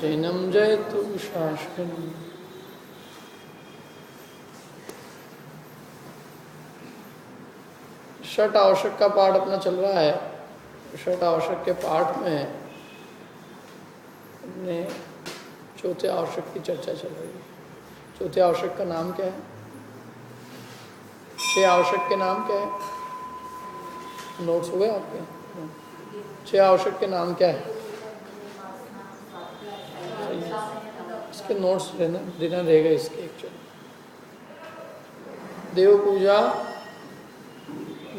जैनम जयतु शाश्वती। षट आवश्यक का पाठ अपना चल रहा है। षट आवश्यक के पाठ में अपने चौथे आवश्यक की चर्चा चल रही है। चौथे आवश्यक का नाम क्या है? छह आवश्यक के नाम क्या है? नोट्स हो गए आपके? छह आवश्यक के नाम क्या है? इसके नोट्स देना रहेगा इसके एक्चुअली। देव पूजा,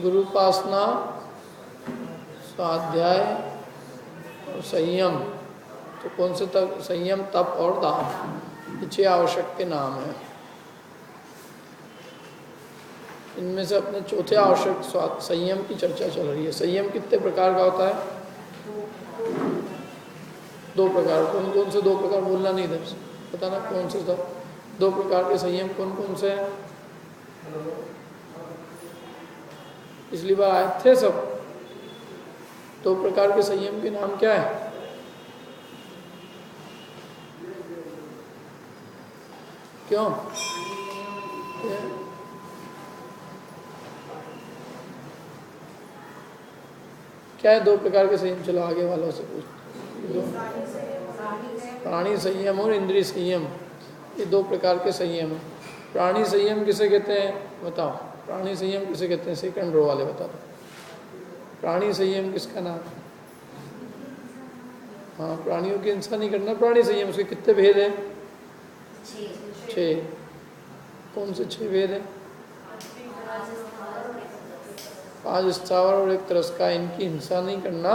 गुरुपासना, स्वाध्याय और संयम। तो कौन से तप? संयम, तप और दान, ये छह आवश्यक के नाम हैं। इनमें से अपने चौथे आवश्यक संयम की चर्चा चल रही है। संयम कितने प्रकार का होता है? दो प्रकार। कौन कौन से दो प्रकार? बोलना नहीं इधर से, बताना कौन से दो प्रकार के संयम कौन कौन से हैं? पिछली बार आए थे सब। दो प्रकार के संयम के नाम क्या है? क्यों? क्या है दो प्रकार के संयम? चलो आगे वालों से पूछ। प्राणी संयम और इंद्रिय संयम, ये दो प्रकार के संयम है। प्राणी संयम किसे कहते हैं बताओ? प्राणी संयम किसे कहते हैं? सेकंड रो वाले बता दो। प्राणी संयम किसका नाम? हाँ, प्राणियों की हिंसा नहीं करना प्राणी संयम। उसके कितने भेद हैं? छह। कौन से छह भेद हैं? 5 स्थावर और 1 तरस का। इनकी हिंसा नहीं करना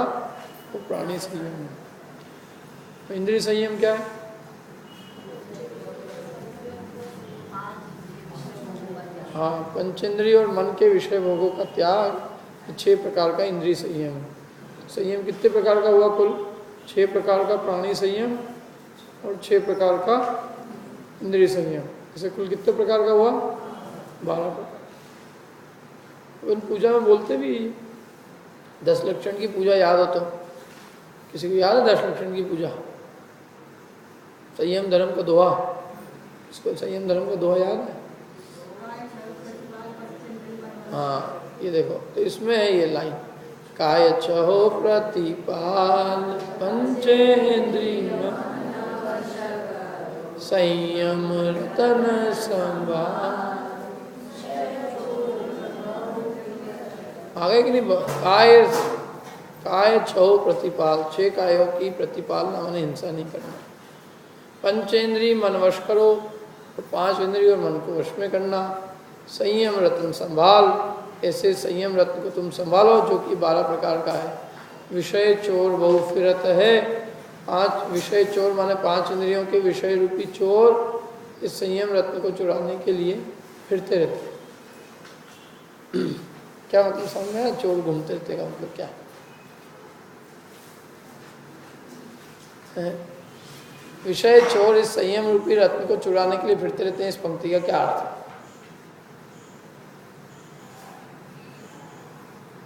वो प्राणी संयम है। तो इंद्रिय संयम क्या है? हाँ, पंचेंद्रिय और मन के विषय भोगों का त्याग। 6 प्रकार का इंद्रिय संयम है। संयम कितने प्रकार का हुआ? कुल 6 प्रकार का प्राणी संयम और 6 प्रकार का इंद्रिय संयम। इसे कुल कितने प्रकार का हुआ? 12 प्रकार। तो पूजा में बोलते भी 10 लक्षण की पूजा याद हो तो? किसी को याद है 10 लक्षण की पूजा? संयम धर्म का दोहा, इसको संयम धर्म का दोहा याद है? हाँ, ये देखो तो इसमें है ये लाइन, काय चहो प्रतिपाल पंचेंद्रिय संयम रतन संभाल। आगे कि नहीं? काय छो प्रतिपाल, 6 कायों की प्रतिपालना मैंने हिंसा नहीं करना। पंचेंद्रिय मन वश करो, तो 5 इंद्रिय और मन को वश में करना। संयम रत्न संभाल, ऐसे संयम रत्न को तुम संभालो जो कि 12 प्रकार का है। विषय चोर बहु फिरत है, 5 विषय चोर माने 5 इंद्रियों के विषय रूपी चोर इस संयम रत्न को चुराने के लिए फिरते रहते। क्या मतलब समझ में आया? चोर घूमते रहते का मतलब क्या है? विषय चोर इस संयम रूपी रत्न को चुराने के लिए फिरते रहते हैं। इस पंक्ति का क्या अर्थ है?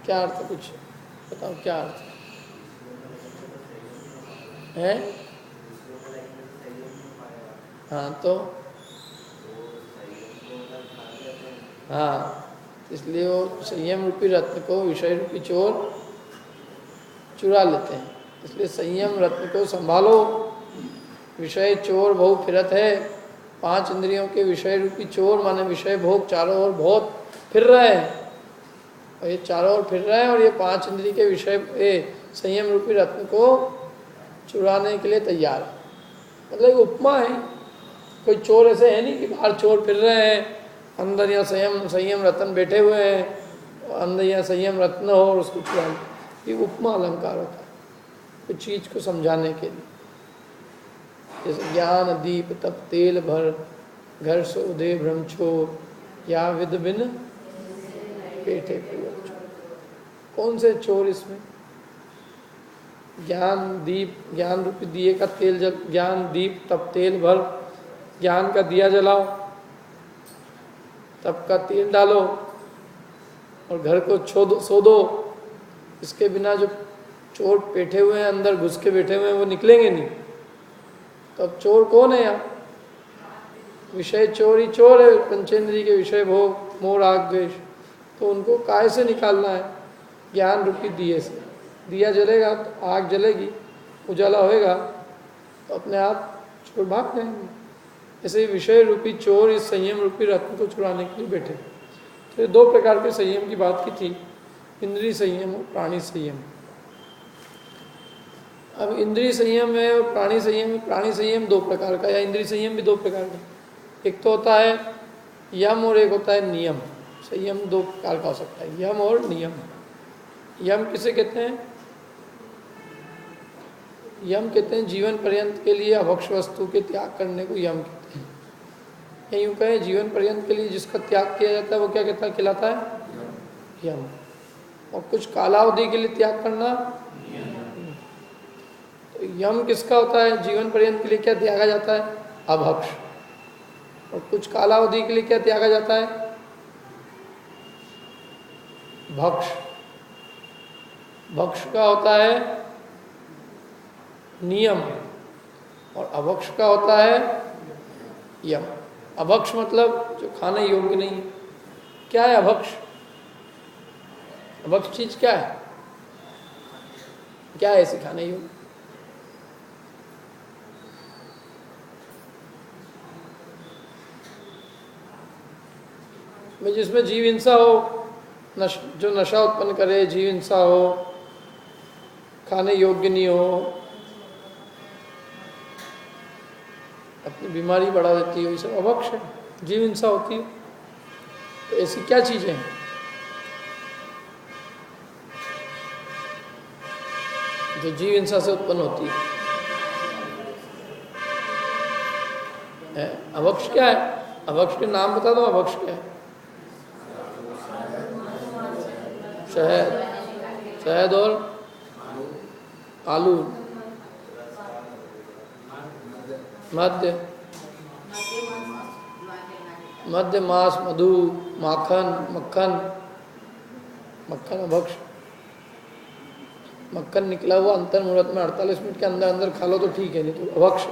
क्या अर्थ है? कुछ बताओ क्या अर्थ है? हाँ तो हाँ, इसलिए वो संयम रूपी रत्न को विषय रूपी चोर चुरा लेते हैं। इसलिए संयम रत्न को संभालो। विषय चोर बहु फिरत है, 5 इंद्रियों के विषय रूपी चोर माने विषय भोग चारों ओर बहुत फिर रहे हैं। और ये चारों ओर फिर रहे हैं और ये 5 इंद्रिय के विषय संयम रूपी रत्न को चुराने के लिए तैयार है। मतलब उपमा है। कोई चोर ऐसे है नहीं कि बाहर चोर फिर रहे हैं, अंदर या संयम रत्न बैठे हुए हैं, अंदर या संयम रत्न हो और उसको चुरा। ये उपमा अलंकार होता है कुछ चीज को समझाने के लिए। जैसे ज्ञान दीप तप तेल भर, घर से उदय भ्रम छोर, या विद बिन पेटे पूरब चोर। कौन से चोर इसमें? ज्ञान दीप, ज्ञान रूपी दिए का तेल जल, ज्ञान दीप तप तेल भर, ज्ञान का दिया जलाओ, तप का तेल डालो और घर को सो दो। इसके बिना जो चोर बैठे हुए हैं अंदर घुस के बैठे हुए हैं वो निकलेंगे नहीं। तो अब चोर कौन है यहाँ? विषय चोर ही चोर है, पंचेंद्रिय के विषय भोग मोह राग द्वेष। तो उनको काय से निकालना है? ज्ञान रूपी दिए से। दिया जलेगा तो आग जलेगी, उजाला होएगा तो अपने आप चोर भाग जाएंगे। ऐसे ही विषय रूपी चोर इस संयम रूपी रत्न को चुराने के लिए बैठे। तो ये दो प्रकार के संयम की बात की थी, इंद्रिय संयम और प्राणी संयम। अब इंद्रिय संयम है और प्राणी संयम। प्राणी संयम दो प्रकार का, या इंद्रिय संयम भी दो प्रकार का। एक तो होता है यम और एक होता है नियम। संयम दो प्रकार का हो सकता है, यम और नियम। यम किसे कहते हैं? यम कहते हैं जीवन पर्यंत के लिए अभक्ष वस्तु के त्याग करने को यम कहते हैं। या यूँ कहें जीवन पर्यंत के लिए जिसका त्याग किया जाता है वो क्या कहलाता है? यम। और कुछ कालावधि के लिए त्याग करना तो यम किसका होता है? जीवन पर्यंत के लिए क्या त्यागा जाता है? अभक्ष। और कुछ कालावधि के लिए क्या त्यागा जाता है? भक्ष। भक्ष का होता है नियम और अभक्ष का होता है यम। अभक्ष मतलब जो खाने योग्य नहीं है। क्या है अभक्ष? अभक्ष चीज क्या है? क्या है ऐसी खाने योग्य? जिसमें जीव हिंसा हो, जो नशा उत्पन्न करे, जीव हिंसा हो, खाने योग्य नहीं हो, अपनी बीमारी बढ़ा देती हो, ये सब अभक्ष है, जीव हिंसा होती है। तो ऐसी क्या चीजें हैं जो जीव हिंसा से उत्पन्न होती है? अभक्ष क्या है? अभक्ष के नाम बता दो। अभक्ष क्या है? शहद, शहद और आलू, मध्य, मध्य मांस, मधु, माखन, मक्खन। मक्खन अभक्ष। मक्खन निकला हुआ अंतर मुहूर्त में 48 मिनट के अंदर अंदर खा लो तो ठीक है, नहीं तो अभक्ष।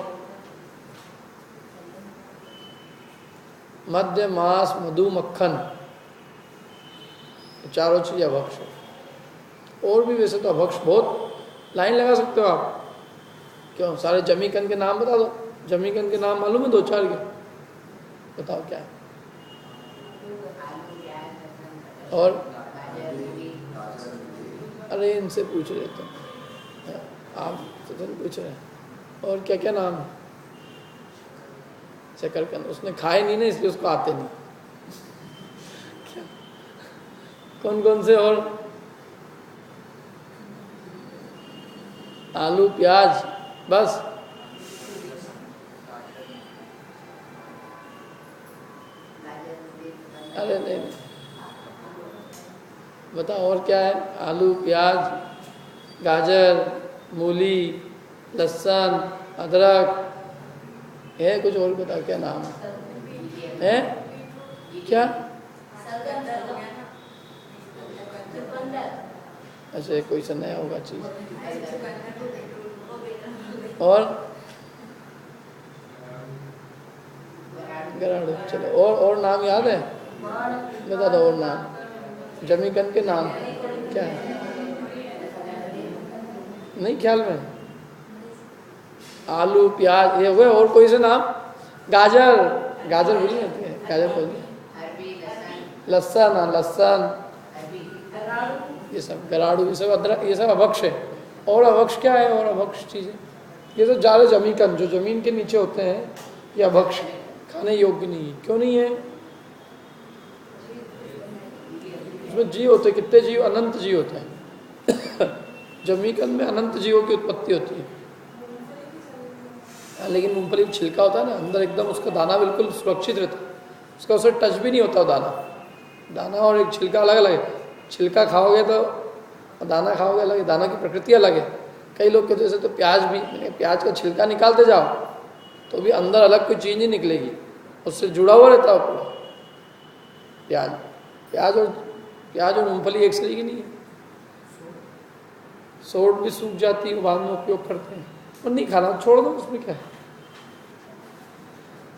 मध्य मांस, मधु, मक्खन, चारों चीज अभक्ष है। और भी वैसे तो अभक्ष बहुत लाइन लगा सकते हो आप। क्यों? सारे जमीकन के नाम बता दो। जमीकन के नाम मालूम है? दो चार के बताओ क्या है? और अरे इनसे पूछ रहे तो आप तो पूछ रहे हैं। और क्या क्या नाम है? शकरकंद उसने खाए नहीं ना, इसलिए उसको आते नहीं। कौन कौन से? और आलू, प्याज, बस। अरे नहीं, बताओ और क्या है? आलू, प्याज, गाजर, मूली, लहसुन, अदरक है। कुछ और बताओ क्या नाम है? क्या? अच्छा, कोई सा नया होगा चीज। और गराड़ू। चलो और नाम याद है? बता दो और नाम। जमीकन के नाम क्या है? नहीं ख्याल में? आलू, प्याज ये हुए। और कोई से नाम? गाजर, गाजर बोली जाती है। गाजर बोलिए। लहसुन, लहसुन, ये सब गराड़ू, ये सब अदरक, ये सब अभक्ष है। और अभक्ष क्या है? और अभक्ष चीजें ये तो ज़्यादा जमीकन जो जमीन के नीचे होते हैं, ये अभक्ष खाने योग्य नहीं है। क्यों नहीं है? उसमें जीव होते, कितने जीव? अनंत जीव होते हैं। जमीकन में अनंत जीवों की उत्पत्ति होती है। लेकिन मूंगफली में छिलका होता है ना, अंदर एकदम उसका दाना बिल्कुल सुरक्षित रहता है, उसका उससे टच भी नहीं होता। दाना और एक छिलका अलग अलग है। छिलका खाओगे तो दाना खाओगे अलग है, दाना की प्रकृति अलग है। कई लोग कहते हैं तो प्याज भी, प्याज का छिलका निकालते जाओ तो भी अंदर अलग कोई चीज़ नहीं निकलेगी, उससे जुड़ा हुआ रहता है पूरा। प्याज और मूंगफली एक सही की नहीं है। सोट भी सूख जाती है, बाद में उपयोग करते हैं। और नहीं खाना, छोड़ दो, उसमें क्या है।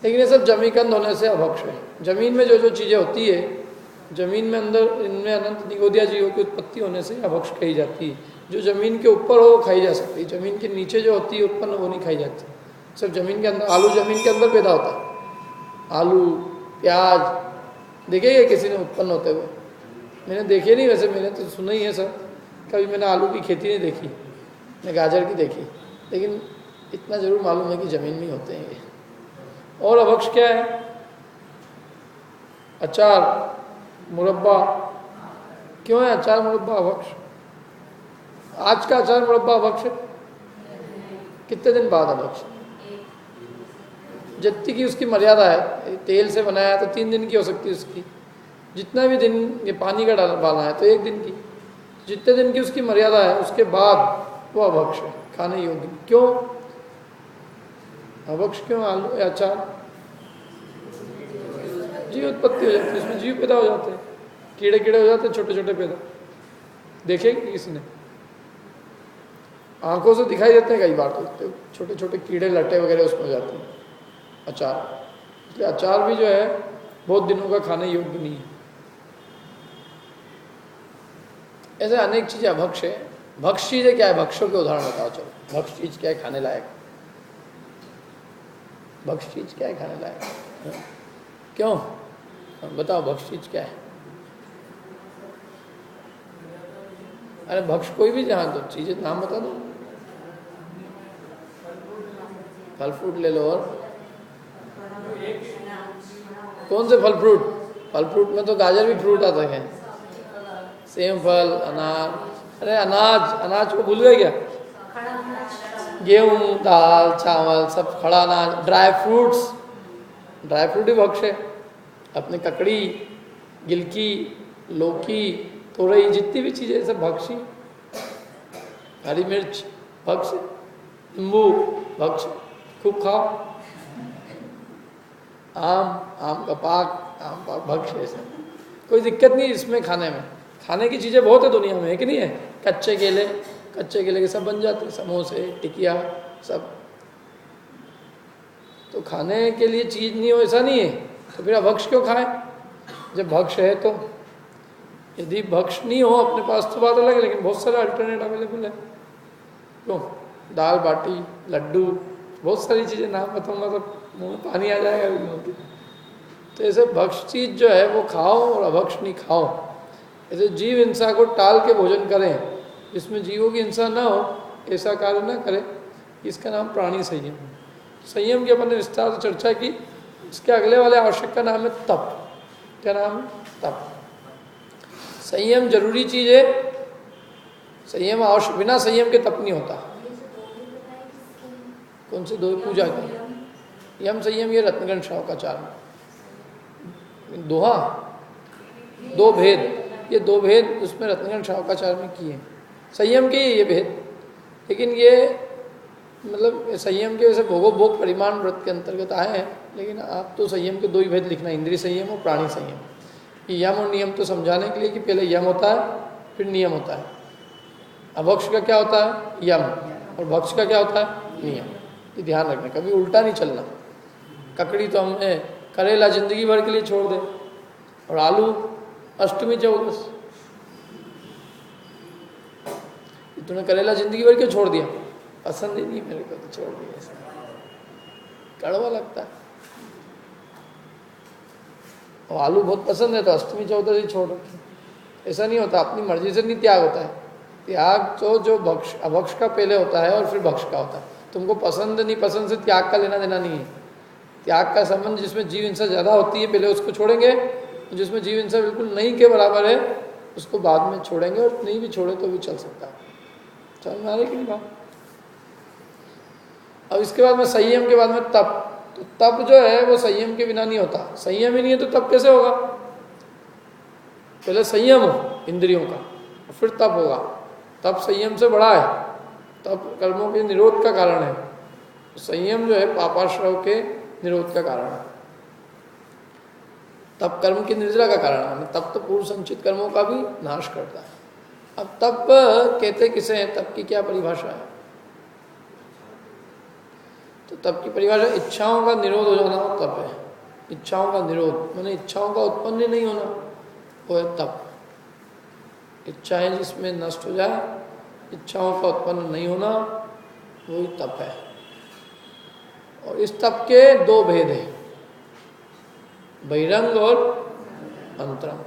लेकिन ये सब जमीकंद होने से अभक्ष है। जमीन में जो जो चीज़ें होती है, जमीन में अंदर इनमें अनंत निगोदिया जीवों की उत्पत्ति होने से अभक्ष कही जाती है। जो जमीन के ऊपर हो वो खाई जा सकती है, जमीन के नीचे जो होती है उत्पन्न वो नहीं खाई जाती। सिर्फ जमीन के अंदर, आलू जमीन के अंदर पैदा होता है, आलू प्याज देखेंगे किसी ने उत्पन्न होते हुए? मैंने देखे नहीं, वैसे मैंने तो सुना ही है सर, कभी मैंने आलू की खेती नहीं देखी, मैं गाजर की देखी, लेकिन इतना जरूर मालूम है कि ज़मीन में ही होते हैं ये। और अभक्ष क्या है? अचार, मुरब्बा। क्यों है अचार मुरब्बा अभक्ष? आज का अचार मुरब्बा अभक्ष है, कितने दिन बाद अभक्ष? जितनी की उसकी मर्यादा है, तेल से बनाया तो 3 दिन की हो सकती है उसकी, जितना भी दिन ये पानी का डालना है तो 1 दिन की, जितने दिन की उसकी मर्यादा है उसके बाद वो अभक्ष है, खाने योग्य। क्यों अभक्ष? क्यों आलू अचार? जीव उत्पत्ति हो जाती है, उसमें जीव पैदा हो जाते हैं, कीड़े कीड़े हो जाते हैं, छोटे छोटे पैदा। देखेंगे किसी ने? आंखों से दिखाई देते हैं कई बार, तो छोटे छोटे कीड़े लट्टे वगैरह उसमें हो जाते हैं अचार। इसलिए अचार भी जो है बहुत दिनों का खाने योग्य नहीं है। ऐसे अनेक चीज़ें अभक्ष है। भक्ष चीज़ें क्या है? भक्षों के उदाहरण बताओ। चलो, भक्ष चीज़ क्या है खाने लायक? भक्ष चीज़ क्या है खाने लायक? क्यों बताओ, भक्ष चीज़ क्या है? अरे भक्ष कोई भी जहाँ दो चीज़ें नाम बता दो। फल फ्रूट ले लो। और कौन से फल फ्रूट? फल फ्रूट में तो गाजर भी फ्रूट आता है, सेम फल, अनार। अरे अनाज, अनाज को भूल गए क्या? गेहूँ, दाल, चावल, सब खड़ा अनाज। ड्राई फ्रूट्स, ड्राई फ्रूट ही भक्ष है। अपने ककड़ी, गिलकी, लौकी, तोरई, जितनी भी चीज़ें सब भक्ष ही। हरी मिर्च भक्ष, नींबू भक्ष, खूब खाओ। आम, आम का पाक, आम पाक भक्ष है। कोई दिक्कत नहीं इसमें खाने में। खाने की चीज़ें बहुत है दुनिया में, है कि नहीं है? कच्चे केले, कच्चे केले के सब बन जाते हैं, समोसे, टिकिया, सब। तो खाने के लिए चीज़ नहीं हो ऐसा नहीं है, तो फिर अभक्ष क्यों खाएं? जब भक्ष है तो। यदि भक्ष नहीं हो अपने पास तो बात अलग है, लेकिन बहुत सारे अल्टरनेट अवेलेबल है। क्यों? दाल बाटी, लड्डू, बहुत सारी चीज़ें नाम बताऊंगा तो मुँह में पानी आ जाएगा लोगों के। तो ऐसे भक्ष चीज़ जो है वो खाओ और अभक्ष नहीं खाओ। ऐसे जीव हिंसा को टाल के भोजन करें, जिसमें जीवों की हिंसा ना हो, ऐसा कार्य ना करें। इसका नाम प्राणी संयम। संयम की अपन ने विस्तार से चर्चा की। इसके अगले वाले आवश्यक का नाम है तप। क्या नाम है? तप। संयम जरूरी चीज़ है। संयम आवश्यक, बिना संयम के तप नहीं होता। कौन से दो? पूजा के यम संयम, ये रत्नगण शावकाचार्य में दोहा, दो भेद, ये 2 भेद उसमें रत्नगण शावकाचार्य में किए। संयम के ये भेद, लेकिन ये मतलब संयम के वैसे भोग परिमाण व्रत के अंतर्गत आए हैं, लेकिन आप तो संयम के 2 ही भेद लिखना, इंद्रिय संयम और प्राणी संयम। यम और नियम तो समझाने के लिए कि पहले यम होता है फिर नियम होता है। अभक्ष का क्या होता है? यम। और भक्ष का क्या होता है? नियम। ये ध्यान रखना, कभी उल्टा नहीं चलना। ककड़ी तो हमने करेला जिंदगी भर के लिए छोड़ दे, और आलू अष्टमी चौदस। तूने करेला जिंदगी भर क्यों छोड़ दिया? पसंद ही नहीं मेरे को, तो छोड़ दिया। ऐसा कड़वा लगता है। और आलू बहुत पसंद है तो अष्टमी चौदस ही छोड़ रखी। ऐसा नहीं होता, अपनी मर्जी से नहीं त्याग होता है। त्याग तो जो भक्ष अभक्ष का पहले होता है और फिर भक्ष का होता है। तुमको पसंद नहीं पसंद से त्याग का लेना देना नहीं है। त्याग का संबंध जिसमें जीव हिंसा ज़्यादा होती है पहले उसको छोड़ेंगे, जिसमें जीव हिंसा बिल्कुल नहीं के बराबर है उसको बाद में छोड़ेंगे, और नहीं भी छोड़े तो भी चल सकता है। चल में आ रही कि नहीं बात? अब इसके बाद में संयम के बाद में तप। तो तप जो है वो संयम के बिना नहीं होता। संयम ही नहीं है तो तप कैसे होगा? पहले संयम हो इंद्रियों का, फिर तप होगा। तप संयम से बड़ा है। तप कर्मों के निरोध का कारण है। संयम जो है पापाश्रव के निरोध का कारण है। तप कर्म की निर्जला का कारण है। तप तो पूर्व संचित कर्मों का भी नाश करता है। अब तप कहते किसे हैं? तप की क्या परिभाषा है? तो तप की परिभाषा इच्छाओं का निरोध हो जाना वो तप है। इच्छाओं का निरोध माने इच्छाओं का उत्पन्न नहीं होना, वो है तप। इच्छाएं जिसमें नष्ट हो जाए, इच्छाओं का उत्पन्न नहीं होना, वही तप है। और इस तप के दो भेद हैं, बहिरंग और अंतरंग।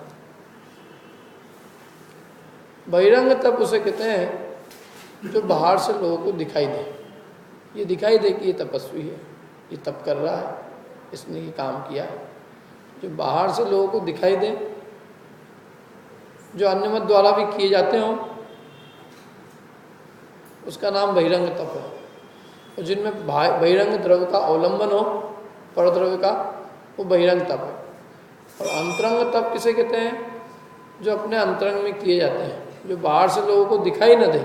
बहिरंग तप उसे कहते हैं जो बाहर से लोगों को दिखाई दे, ये दिखाई दे कि ये तपस्वी है, ये तप कर रहा है, इसने ये काम किया है। जो बाहर से लोगों को दिखाई दे, जो अन्य मत द्वारा भी किए जाते हों, उसका नाम बहिरंग तप है। और जिनमें बहिरंग द्रव्य का अवलंबन हो, पर द्रव्य का, वो बहिरंग तप है। और अंतरंग तप किसे कहते हैं? जो अपने अंतरंग में किए जाते हैं, जो बाहर से लोगों को दिखाई न दे,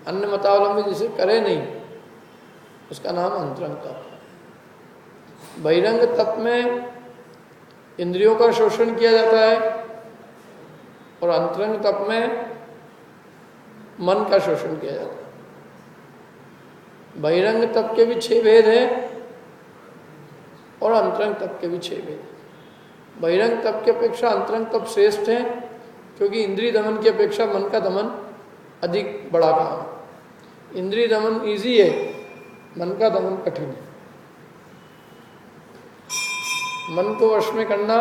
अन्य मतावलंबी जिसे करे नहीं, उसका नाम अंतरंग तप है। बहिरंग तप में इंद्रियों का शोषण किया जाता है और अंतरंग तप में मन का शोषण किया जाता है। बहिरंग तप के भी 6 भेद हैं और अंतरंग तप के भी 6 भेद हैं। बहिरंग तप की अपेक्षा अंतरंग तप श्रेष्ठ है, क्योंकि इंद्रिय दमन की अपेक्षा मन का दमन अधिक बड़ा काम है। इंद्रिय दमन इजी है, मन का दमन कठिन है। मन को वश में करना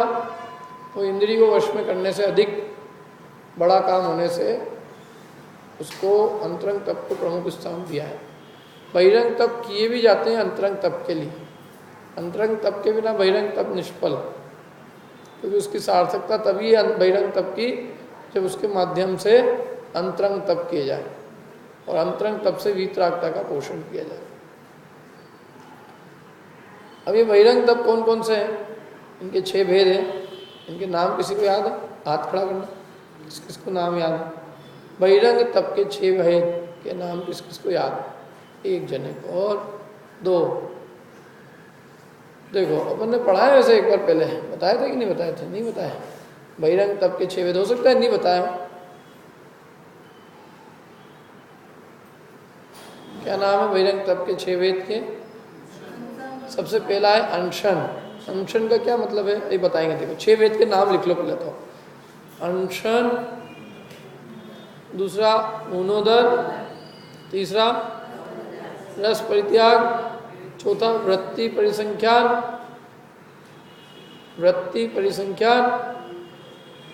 वो इंद्रिय को वश में करने से अधिक बड़ा काम होने से उसको अंतरंग तप को प्रमुख स्थान दिया है। बहिरंग तप किए भी जाते हैं अंतरंग तप के लिए। अंतरंग तप के बिना बहिरंग तप निष्फल, क्योंकि उसकी सार्थकता तभी है बहिरंग तप की जब उसके माध्यम से अंतरंग तप किए जाए और अंतरंग तप से वीतरागता का पोषण किया जाए। अब ये बहिरंग तप कौन कौन से हैं? इनके 6 भेद हैं। इनके नाम किसी को याद है? हाथ खड़ा करना, किस किस को नाम याद है? बहिरंग तप के 6 भेद के नाम किस किस को याद है? 1 जने को और 2। देखो अपन ने पढ़ा है वैसे एक बार पहले, बताए थे कि नहीं बताए थे? नहीं बताए। बहिरंग तप के 6 भेद, हो सकता है नहीं बताया। क्या नाम है बहिरंग तप के 6 भेद के? सबसे पहला है अनशन। अनशन का क्या मतलब है ये बताएंगे। देखो 6 वेद के नाम लिख लो पहले तो। अनशन, दूसरा ऊनोदर, तीसरा रस परित्याग, चौथा वृत्ति परिसंख्यान, वृत्ति परिसंख्यान,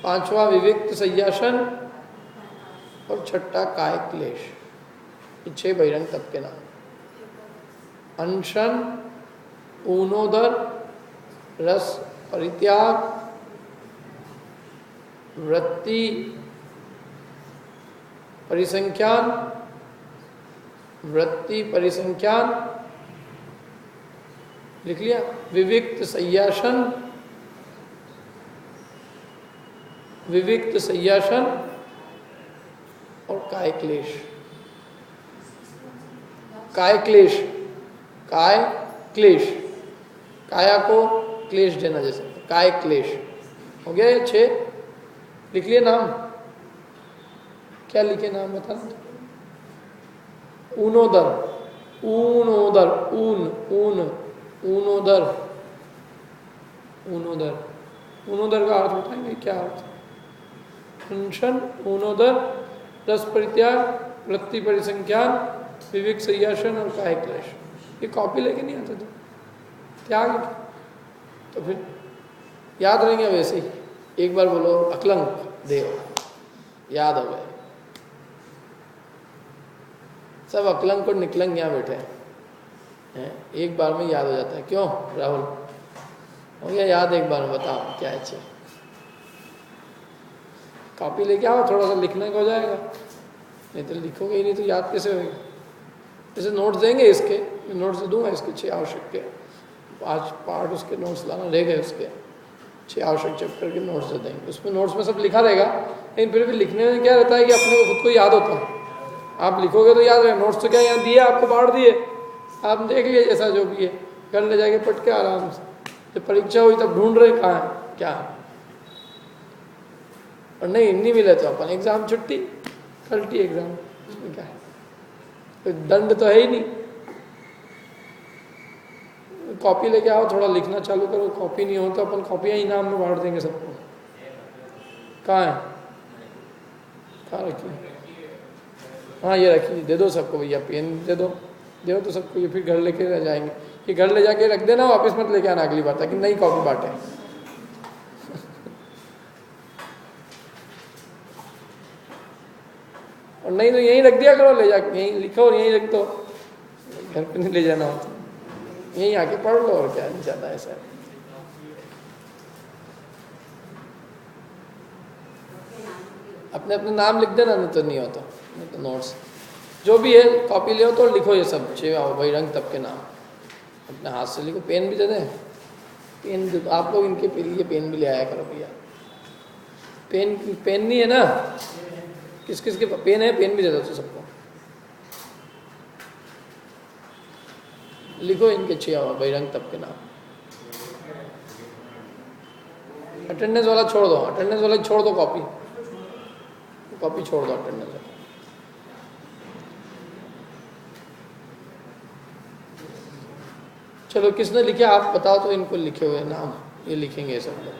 5वां विविक्त संयासन और 6ठा काय क्लेश। ये 6 बहिरंग तप के नाम। अनशन, ऊनोदर, रस परित्याग, वृत्ति परिसंख्यान, वृत्ति परिसंख्यान लिख लिया, विविक्त संयासन, विविक्त संयासन और काय क्लेश। काय क्लेश, काय क्लेश, काया को क्लेश देना, जैसे काय क्लेश हो गया। ये 6 लिख लिए नाम। क्या लिखे नाम बताना? ऊनोदर, ऊनोदर, ऊन ऊन ऊनोदर, ऊनोदर, ऊनोदर का अर्थ बताएंगे क्या अर्थ? अनशन, ऊनोदर, रस परित्याग, वृत्ति परिसंख्यान, विविक्त संयासन और काय क्लेश। ये कॉपी लेके नहीं आते थे, त्याग, तो फिर याद रहेंगे वैसे ही। एक बार बोलो अकलंक देव, याद हो गए। सब अकलंक और निकलंक यहाँ बैठे हैं, एक बार में याद हो जाता है। क्यों राहुल, हो गया याद एक बार में? बताओ क्या है? कॉपी लेके आओ, थोड़ा सा लिखने का हो जाएगा, नहीं तो लिखोगे ही नहीं तो याद कैसे होगा? जैसे नोट्स देंगे इसके, नोट्स दूंगा इसके 6 आवश्यक के, 5 पार्ट उसके नोट्स लाना रह गए, उसके 6 आवश्यक चैप्टर के नोट्स दे देंगे। उसमें नोट्स में सब लिखा रहेगा, लेकिन फिर भी लिखने में क्या रहता है कि अपने को खुद को याद होता है। आप लिखोगे तो याद रहेगा। नोट्स तो क्या यहाँ दिए आपको, बांट दिए, आप देख लिए जैसा जो भी है, घर ले जाके पढ़ के आराम से। जब परीक्षा हुई तब ढूंढ रहे कहाँ है क्या, और नहीं मिले तो अपन एग्जाम छुट्टी, कल्टी एग्जाम, उसमें क्या है? कोई दंड तो है ही नहीं। कॉपी लेके आओ, थोड़ा लिखना चालू करो। कॉपी नहीं हो तो अपन कॉपियाँ इनाम में बांट देंगे सबको। कहाँ है? कहाँ रखी? हाँ ये रखिए, दे दो सबको भैया, पेन दे दो तो सबको। ये फिर घर लेके रह जाएंगे, कि घर ले जाके रख देना, वापस मत लेके आना अगली बार, ताकि नई कॉपी बांटे। और नहीं तो यहीं रख दिया करो, ले जाके यहीं लिखो और यहीं रख दो, घर पे नहीं ले जाना होता, यहीं आके पढ़ लो। और क्या ज़्यादा ऐसा है। अपने अपने नाम लिख देना, नहीं तो नहीं होता, नहीं तो नोट्स जो भी है कॉपी ले तो लिखो ये सब भाई रंग तब के नाम अपने हाथ से लिखो। पेन भी दे दें, पेन दे, आप लोग इनके लिए पेन भी ले आया करो भैया। पेन नहीं है ना? किस किस के पेन है? पेन भी दे दो तो सबको। लिखो इनके भाई रंग तब के नाम। अटेंडेंस वाला छोड़ दो, अटेंडेंस वाला छोड़ दो, कॉपी छोड़ दो अटेंडेंस वाला। चलो किसने लिखे आप बताओ तो, इनको लिखे हुए नाम ये लिखेंगे सब लोग।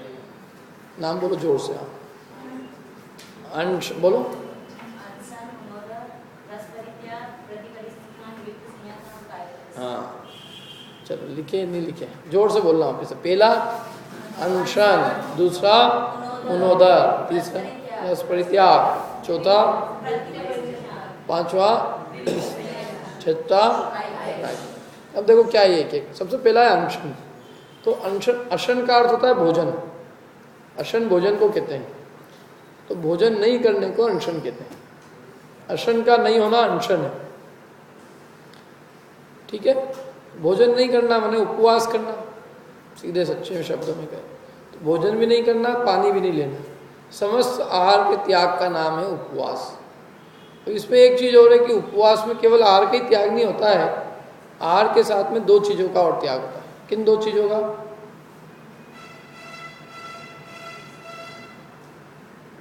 नाम बोलो जोर से आप। अंश बोलो। हाँ चलो लिखे नहीं लिखे, जोर से बोलना आप। पहला अनशन, दूसरा मनोदर, तीसरा रस परित्याग, चौथा, पांचवा, छठा। अब देखो क्या है एक सबसे पहला है अनशन। तो अनशन, अशन का अर्थ होता है भोजन। अशन भोजन को कहते हैं। तो भोजन नहीं करने को अनशन कहते हैं। अशन का नहीं होना अनशन है, ठीक है। भोजन नहीं करना माने उपवास करना, सीधे सच्चे शब्दों में कहें तो भोजन भी नहीं करना, पानी भी नहीं लेना, समस्त आहार के त्याग का नाम है उपवास। तो इसमें एक चीज़ और है कि उपवास में केवल आहार का ही त्याग नहीं होता है, आहार के साथ में दो चीज़ों का और त्याग होता है। किन दो चीज़ों का?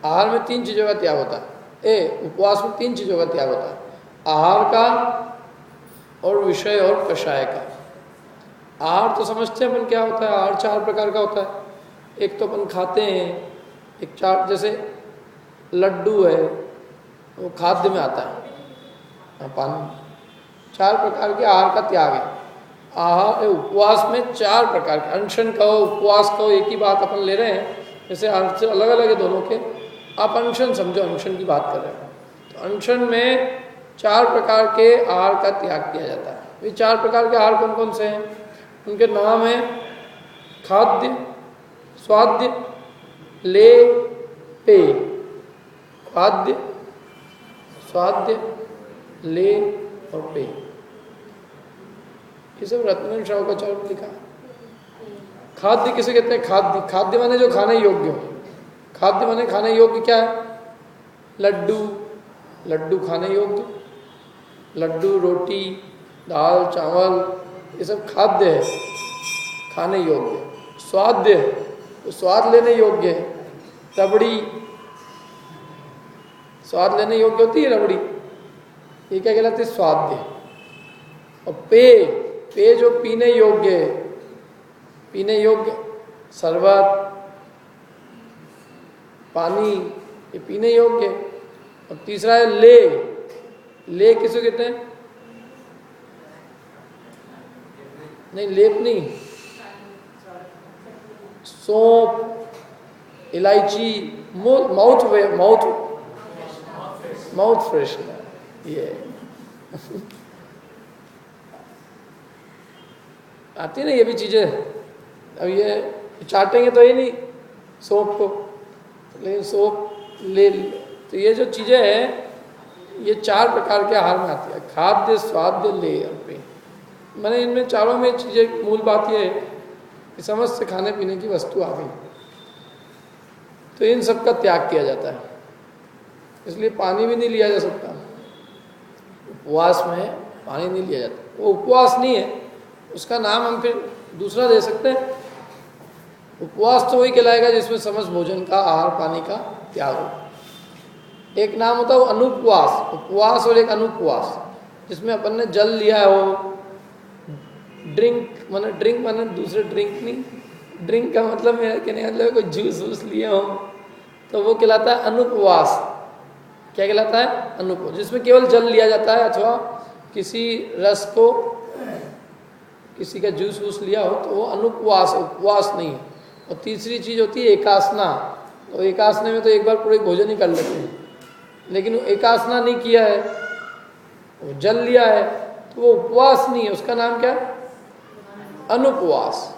आहार में तीन चीज़ों का त्याग होता है। उपवास में तीन चीज़ों का त्याग होता है, आहार का और विषय और कषाय का। आहार तो समझते हैं अपन क्या होता है। आहार चार प्रकार का होता है। एक तो अपन खाते हैं, एक चार, जैसे लड्डू है वो खाद्य में आता है, पानी। चार प्रकार के आहार का त्याग है। आहार उपवास में चार प्रकार के, अनशन कहो उपवास कहो एक ही बात अपन ले रहे हैं, जैसे अर्थ अलग अलग है दोनों के। आप अनशन समझो, अनशन की बात कर रहे हैं। तो अनशन में चार प्रकार के आहार का त्याग किया जाता है। ये चार प्रकार के आहार कौन कौन से हैं? उनके नाम हैं खाद्य, स्वाद्य, ले, पे। खाद्य, स्वाद्य, ले और पे, ये सब रत्न शावकाचार्य में लिखा है। खाद्य किसे कहते हैं? खाद्य, खाद्य माने जो खाने योग्य हो। खाद्य माने खाने योग्य क्या है? लड्डू, लड्डू खाने योग्य, लड्डू, रोटी, दाल, चावल, ये सब खाद्य है, खाने योग्य। स्वाद्य, तो स्वाद लेने योग्य है। रबड़ी, स्वाद लेने योग्य होती है रबड़ी, ये क्या कहलाती है? स्वाद्य। और पेय, पेय जो पीने योग्य है, पीने योग्य, शरबत, पानी, ये पीने योग्य। और तीसरा है ले। ले किसे कहते हैं? नहीं लेप नहीं, सौंफ, इलायची, माउथ फ्रेशनर, ये आती है ना ये भी चीज़ें। अब ये चाटेंगे तो ये नहीं सौंफ को, लेकिन सौंफ ले। तो ये जो चीज़ें हैं ये चार प्रकार के आहार में आती है, खाद्य, स्वाद्य, ले और पेय। मैंने इनमें चारों में चीज़ें, मूल बात ये है कि समस्त खाने पीने की वस्तु आ गई, तो इन सब का त्याग किया जाता है। इसलिए पानी भी नहीं लिया जा सकता उपवास में, पानी नहीं लिया जाता। वो उपवास नहीं है, उसका नाम हम फिर दूसरा दे सकते हैं। उपवास तो वही कहलाएगा जिसमें समस्त भोजन का, आहार पानी का त्याग हो। एक नाम होता है वो अनुपवास, उपवास, और एक अनुपवास जिसमें अपन ने जल लिया हो, ड्रिंक माने दूसरे ड्रिंक नहीं, ड्रिंक का मतलब मेरा कहने का मतलब कोई जूस वूस लिए हो तो वो कहलाता है अनुपवास। क्या कहलाता है? अनुपवास, जिसमें केवल जल लिया जाता है अथवा किसी रस को, किसी का जूस वूस लिया हो तो वो अनुपवास, उपवास नहीं है। और तीसरी चीज़ होती है एकासना। तो एकासने में तो एक बार पूरे भोजन ही कर लेते हैं, लेकिन वो एकासना नहीं किया है, वो जल लिया है, तो वो उपवास नहीं है, उसका नाम क्या? अनुपवास।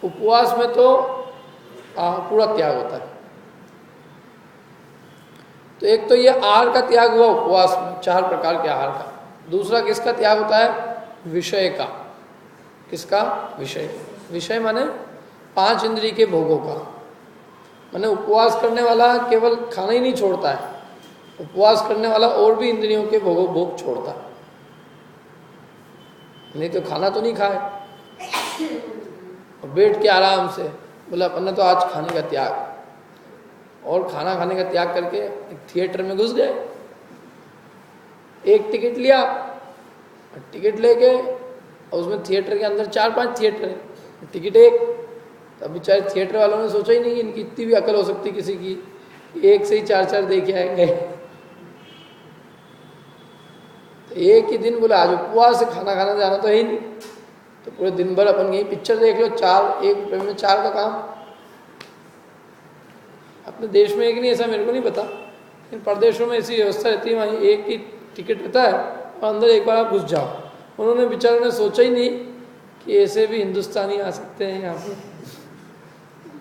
उपवास में तो पूरा त्याग होता है। तो एक तो ये आहार का त्याग हुआ उपवास में, 4 प्रकार के आहार का। दूसरा किसका त्याग होता है? विषय का। किसका? विषय। विषय माने 5 इंद्रिय के भोगों का। माने उपवास करने वाला केवल खाना ही नहीं छोड़ता है, उपवास करने वाला और भी इंद्रियों के भोग छोड़ता है। नहीं तो खाना तो नहीं खाए और बैठ के आराम से बोला अपन ने तो आज खाने का त्याग, और खाना खाने का त्याग करके एक थिएटर में घुस गए, एक टिकट लिया, टिकट लेके और उसमें थिएटर के अंदर 4-5 थिएटर है, टिकट एक। तब बेचारे थिएटर वालों ने सोचा ही नहीं कि इनकी इतनी भी अकल हो सकती किसी की, एक से ही 4-4 देखे आएंगे। तो एक ही दिन बोले आज उपवास से खाना खाना जाना तो है ही नहीं, तो पूरे दिन भर अपन यही पिक्चर देख लो, 1 रुपये में 4 का काम। अपने देश में एक नहीं, ऐसा मेरे को नहीं पता, लेकिन प्रदेशों में ऐसी व्यवस्था रहती है, वहाँ एक ही टिकट रहता है और अंदर एक बार आप घुस जाओ। उन्होंने बेचारों ने सोचा ही नहीं कि ऐसे भी हिंदुस्तानी आ सकते हैं यहाँ पे,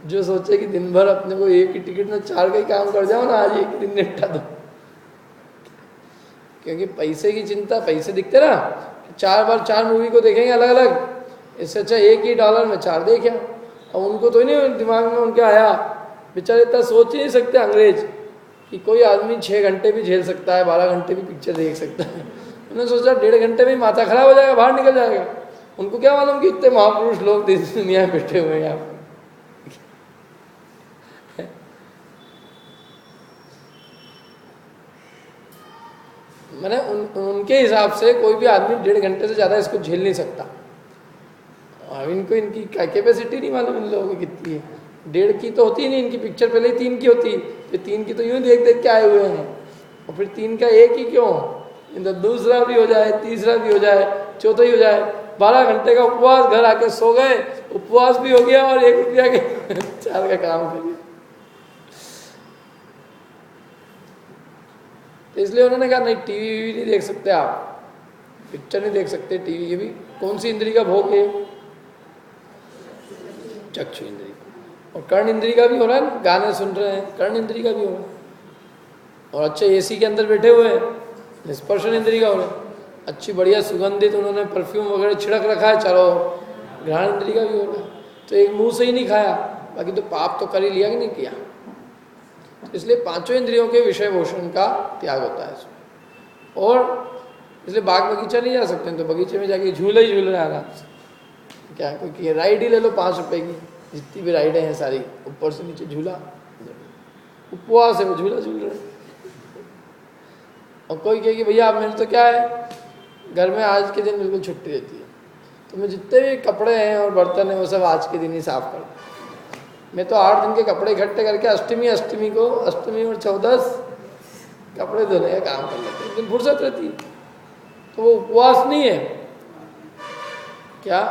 जो सोचे कि दिन भर अपने को एक ही टिकट में 4 का ही काम कर जाओ ना, आज एक ही दिन निपटा दो। क्योंकि पैसे की चिंता, पैसे दिखते ना, 4 बार 4 मूवी को देखेंगे अलग अलग, इससे अच्छा एक ही डॉलर में 4 देखे। और उनको तो नहीं दिमाग में उनके आया, बेचारे इतना सोच ही नहीं सकते अंग्रेज कि कोई आदमी 6 घंटे भी झेल सकता है, 12 घंटे भी पिक्चर देख सकता है। उन्होंने सोचा 1.5 घंटे में माथा खराब हो जाएगा, बाहर निकल जाएगा। उनको क्या मालूम कि इतने महापुरुष लोग दुनिया में बैठे हुए हैं यहाँ पर। मैंने उनके हिसाब से कोई भी आदमी 1.5 घंटे से ज़्यादा इसको झेल नहीं सकता। अब इनको इनकी कैपेसिटी नहीं मालूम इन लोगों की कितनी है। 1.5 की तो होती ही नहीं, इनकी पिक्चर पहले ही 3 की होती है, फिर 3 की तो यूँ देख देख के आए हुए हैं, और फिर 3 का एक ही क्यों, तो दूसरा भी हो जाए, तीसरा भी हो जाए, चौथा ही हो जाए। 12 घंटे का उपवास, घर आके सो गए, उपवास भी हो गया और 1 रुपया के 4 का काम कर लिया। तो इसलिए उन्होंने कहा नहीं, टीवी नहीं देख सकते आप, पिक्चर नहीं देख सकते, टीवी। ये भी कौन सी इंद्री का भोग है? चक्षु इंद्री। और कर्ण इंद्री का भी हो रहा है ना, गाने सुन रहे हैं, कर्ण इंद्री का भी हो रहा है। और अच्छे एसी के अंदर बैठे हुए हैं, स्पर्शन इंद्री का हो रहा है। अच्छी बढ़िया सुगंधित उन्होंने परफ्यूम वगैरह छिड़क रखा है, चलो घ्राण इंद्री का भी हो रहा है। तो एक मुंह से ही नहीं खाया, बाकी तो पाप तो कर ही लिया कि नहीं किया। इसलिए 5 इंद्रियों के विषय भूषण का त्याग होता है इसमें। और इसलिए बाग बगीचा नहीं जा सकते हैं, तो बगीचे में जाके झूले ही झूल रहे हैं आराम से। क्या कोई राइड ही ले लो 5 रुपए की, जितनी भी राइडें हैं सारी, ऊपर से नीचे झूला, उपवास है वो झूला झूल रहे हैं। और कोई कहे कि भैया आप मेरे तो क्या है, घर में आज के दिन बिल्कुल छुट्टी रहती है, तो मैं जितने भी कपड़े हैं और बर्तन हैं वो सब आज के दिन ही साफ कर, मैं तो 8 दिन के कपड़े इकट्ठे करके अष्टमी और 14 कपड़े धोने का काम कर लेते हैं, दिन फुर्सत रहती है। तो वो उपवास नहीं है क्या?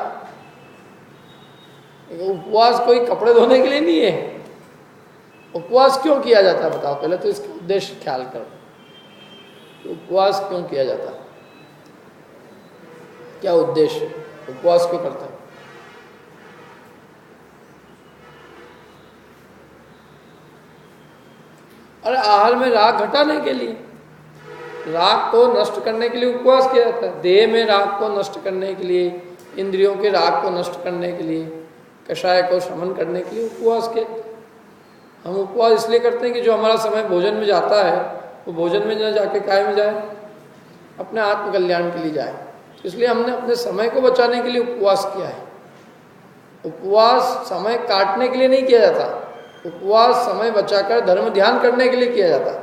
उपवास कोई कपड़े धोने के लिए नहीं है। उपवास क्यों किया जाता है बताओ पहले तो, इसका उद्देश्य ख्याल करो। उपवास क्यों किया जाता है, क्या उद्देश्य, उपवास क्यों करता है? अरे आहार में राग घटाने के लिए, राग को नष्ट करने के लिए उपवास किया जाता है। देह में राग को नष्ट करने के लिए, इंद्रियों के राग को नष्ट करने के लिए, कषाय को शमन करने के लिए उपवास किया। हम उपवास इसलिए करते हैं कि जो हमारा समय भोजन में जाता है वो भोजन में न जाके काय में जाए, अपने आत्मकल्याण के लिए जाए। तो इसलिए हमने अपने समय को बचाने के लिए उपवास किया है। उपवास समय काटने के लिए नहीं किया जाता, उपवास समय बचाकर धर्म ध्यान करने के लिए किया जाता है।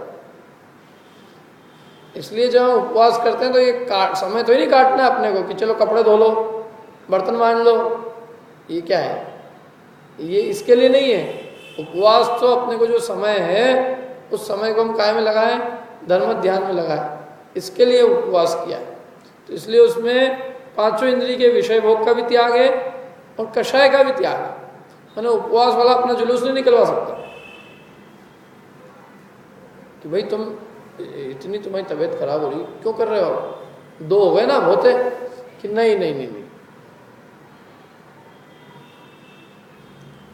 इसलिए जब हम उपवास करते हैं तो ये समय तो ही नहीं काटना है अपने को कि चलो कपड़े धो लो, बर्तन मान लो, ये क्या है, ये इसके लिए नहीं है। उपवास तो अपने को जो समय है उस समय को हम काय में लगाएं, धर्म ध्यान में लगाएं, इसके लिए उपवास किया है। तो इसलिए उसमें पांचों इंद्रिय के विषय भोग का भी त्याग है और कषाय का भी त्याग है। मैंने उपवास वाला अपना जुलूस नहीं निकलवा सकता कि भाई तुम इतनी तुम्हारी तबीयत खराब हो रही, क्यों कर रहे हो, 2 हो गए ना होते, कि नहीं नहीं नहीं नहीं,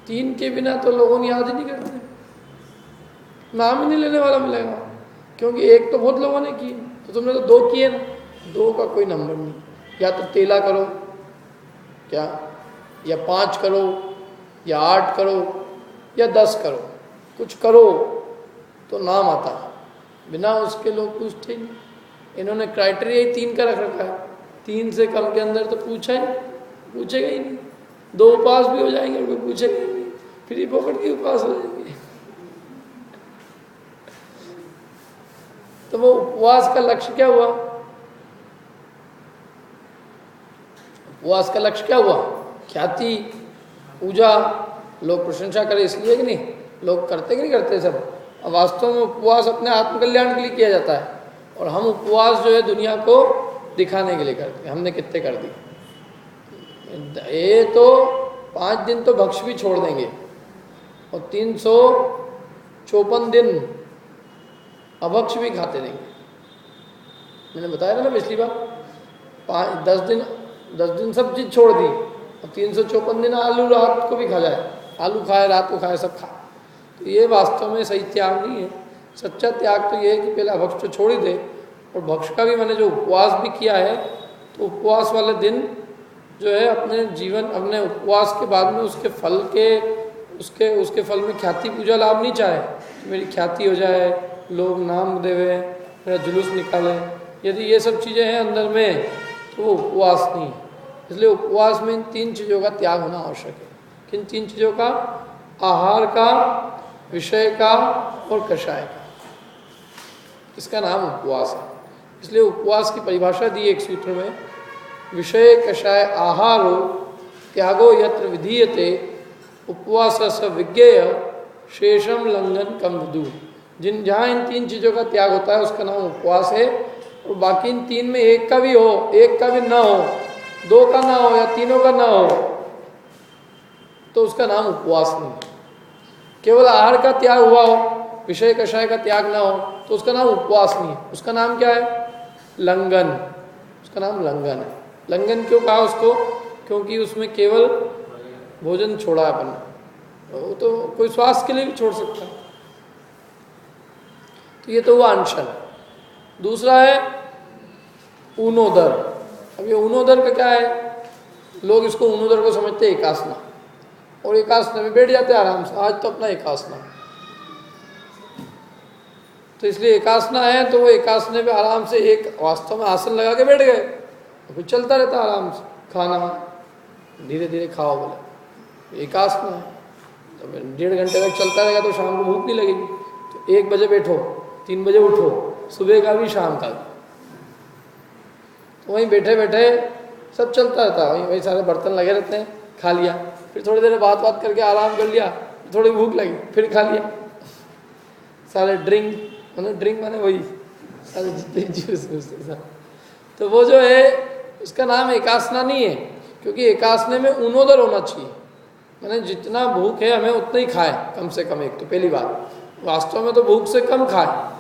3 के बिना तो लोगों ने याद ही नहीं करते, नाम ही नहीं लेने वाला मिलेगा, क्योंकि 1 तो बहुत लोगों ने की, तो तुमने तो 2 किए ना, 2 का कोई नंबर नहीं। या तो तेला करो क्या, या 5 करो, या 8 करो, या 10 करो, कुछ करो तो नाम आता है, बिना उसके लोग पूछते ही नहीं। इन्होंने क्राइटेरिया ही 3 का रख रखा है, 3 से कम के अंदर तो पूछेगा ही नहीं। 2 उपवास भी हो जाएंगे, कोई पूछेगा ही नहीं, फ्री पॉकेट के उपवास हो जाएंगे। तो वो उपवास का लक्ष्य क्या हुआ, उपवास का लक्ष्य क्या हुआ, ख्याति, पूजा, लोग प्रशंसा करें इसलिए कि नहीं, लोग करते कि नहीं करते सब। अब वास्तव में उपवास अपने आत्मकल्याण के लिए किया जाता है, और हम उपवास जो है दुनिया को दिखाने के लिए करते हैं। हमने कितने कर दिए, ये तो 5 दिन तो भक्ष्य भी छोड़ देंगे, और 354 दिन अभक्ष भी खाते देंगे। मैंने बताया था ना पिछली बार, 10 दिन सब चीज़ छोड़ दी, और 354 दिन आलू रात को भी खा जाए, आलू खाए, रात को खाए, सब खाए। तो ये वास्तव में सही त्याग नहीं है। सच्चा त्याग तो ये है कि पहले अभक्ष तो छोड़ ही दे, और भक्ष का भी मैंने जो उपवास भी किया है, तो उपवास वाले दिन जो है अपने जीवन, अपने उपवास के बाद में उसके फल उसके फल में ख्याति पूजा लाभ नहीं चाहे, मेरी ख्याति हो जाए, लोग नाम देवे, मेरा जुलूस निकाले, यदि ये सब चीज़ें हैं अंदर में तो वो उपवास नहीं है। इसलिए उपवास में इन 3 चीज़ों का त्याग होना आवश्यक है। किन 3 चीज़ों का, आहार का, विषय का और कषाय का, इसका नाम उपवास है। इसलिए उपवास की परिभाषा दी एक सूत्र में, विषय कषाय आहारो त्यागो यत्र विधीयते उपवास स विज्ञेय शेषम लंघन कम विदु। जहाँ इन 3 चीज़ों का त्याग होता है उसका नाम उपवास है, और बाकी इन 3 में एक का भी हो, एक का भी ना हो, 2 का ना हो, या तीनों का ना हो, तो उसका नाम उपवास नहीं है। केवल आहार का त्याग हुआ हो, विषय कषाय का त्याग ना हो, तो उसका नाम उपवास नहीं है। उसका नाम क्या है, लंघन, उसका नाम लंघन है। लंघन क्यों कहा उसको, क्योंकि उसमें केवल भोजन छोड़ा है अपन, वो तो कोई स्वास्थ्य के लिए भी छोड़ सकता है। तो ये तो हुआ अनशन। दूसरा है ऊनोदर। अब ये ऊनोदर का क्या है, लोग इसको ऊनोदर को समझते हैं एकासना, और एकासना में बैठ जाते हैं आराम से। आज तो अपना एकासना, तो इसलिए एकासना है तो वो एकासने पे आराम से एक वास्तव में आसन लगा के बैठ गए, तो फिर चलता रहता आराम से, खाना धीरे धीरे खाओ, बोले एकासना है तो 1.5 घंटे तक चलता रहेगा तो शाम को भूख नहीं लगेगी। तो 1 बजे बैठो, 3 बजे उठो, सुबह का भी शाम का भी, तो वहीं बैठे बैठे सब चलता रहता है, वहीं सारे बर्तन लगे रहते हैं, खा लिया, फिर थोड़ी देर बात करके आराम कर लिया, थोड़ी भूख लगी फिर खा लिया। सारे ड्रिंक माने वही सारे जितने जूस, तो वो जो है उसका नाम एकासना नहीं है, क्योंकि एकासने में ऊनोदर होना चाहिए, मैंने जितना भूख है हमें उतना ही खाए कम से कम। एक तो पहली बात, वास्तव में तो भूख से कम खाए।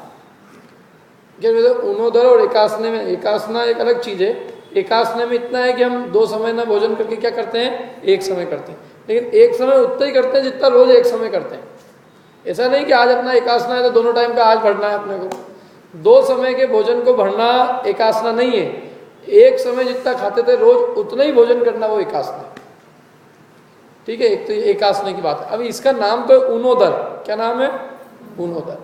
ऊनोदर और एकासने में, एकासना एक अलग चीज़ है। एकासने में इतना है कि हम 2 समय ना भोजन करके क्या करते हैं, एक समय करते हैं, लेकिन एक समय उतना ही करते हैं जितना रोज एक समय करते हैं। ऐसा नहीं कि आज अपना एकासना है तो दोनों टाइम का आज भरना है अपने को। 2 समय के भोजन को भरना एकासना नहीं है। एक समय जितना खाते थे रोज उतना ही भोजन करना वो एकासना है। ठीक है, एक तो एकासने की बात है। अभी इसका नाम तो ऊनोदर। क्या नाम है, ऊनोदर।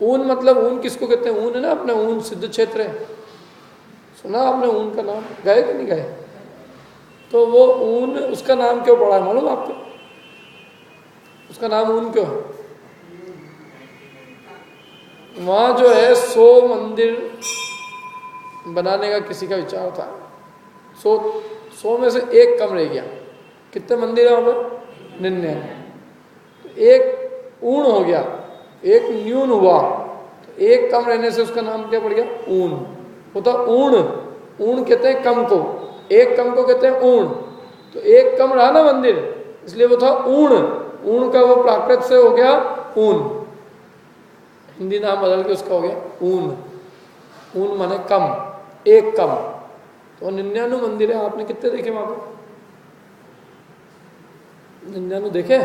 ऊन मतलब ऊन किसको कहते हैं, ऊन है ना अपने ऊन सिद्ध क्षेत्र है, सुना आपने ऊन का नाम, गए कि नहीं गए? तो वो ऊन, उसका नाम क्यों पड़ा है मालूम आपको? उसका नाम ऊन क्यों है? वहाँ जो है 100 मंदिर बनाने का किसी का विचार था। 100 में से एक कम रह गया। कितने मंदिर है वहाँ पर? 99। एक ऊण हो गया, एक न्यून हुआ, तो एक कम रहने से उसका नाम क्या पड़ गया? ऊण। होता ऊण, ऊण कहते हैं कम को, एक कम को कहते हैं ऊण। तो एक कम रहा ना मंदिर, इसलिए वो था ऊण। ऊण का वो प्राकृत से हो गया ऊन, हिंदी नाम बदल के उसका हो गया ऊन। ऊन माने कम, एक कम। तो 99 मंदिर है। आपने कितने देखे वहां पर? 99 देखे?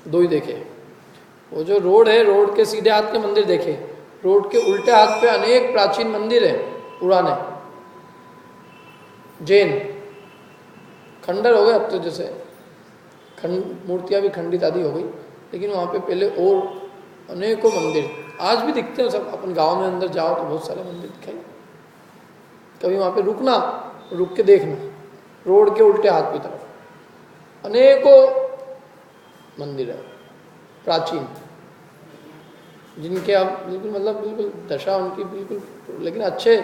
2 ही देखे। वो जो रोड है, रोड के सीधे हाथ के मंदिर देखे, रोड के उल्टे हाथ पे अनेक प्राचीन मंदिर है पुराने, जैन। खंडर हो गए अब तो, जैसे मूर्तियां भी खंडित आदि हो गई, लेकिन वहाँ पे पहले और अनेकों मंदिर आज भी दिखते हैं सब। अपन गांव में अंदर जाओ तो बहुत सारे मंदिर दिखेंगे। कभी वहाँ पे रुकना, रुक के देखना, रोड के उल्टे हाथ की तरफ अनेकों मंदिर है प्राचीन, जिनके अब बिल्कुल मतलब बिल्कुल दशा उनकी बिल्कुल, लेकिन अच्छे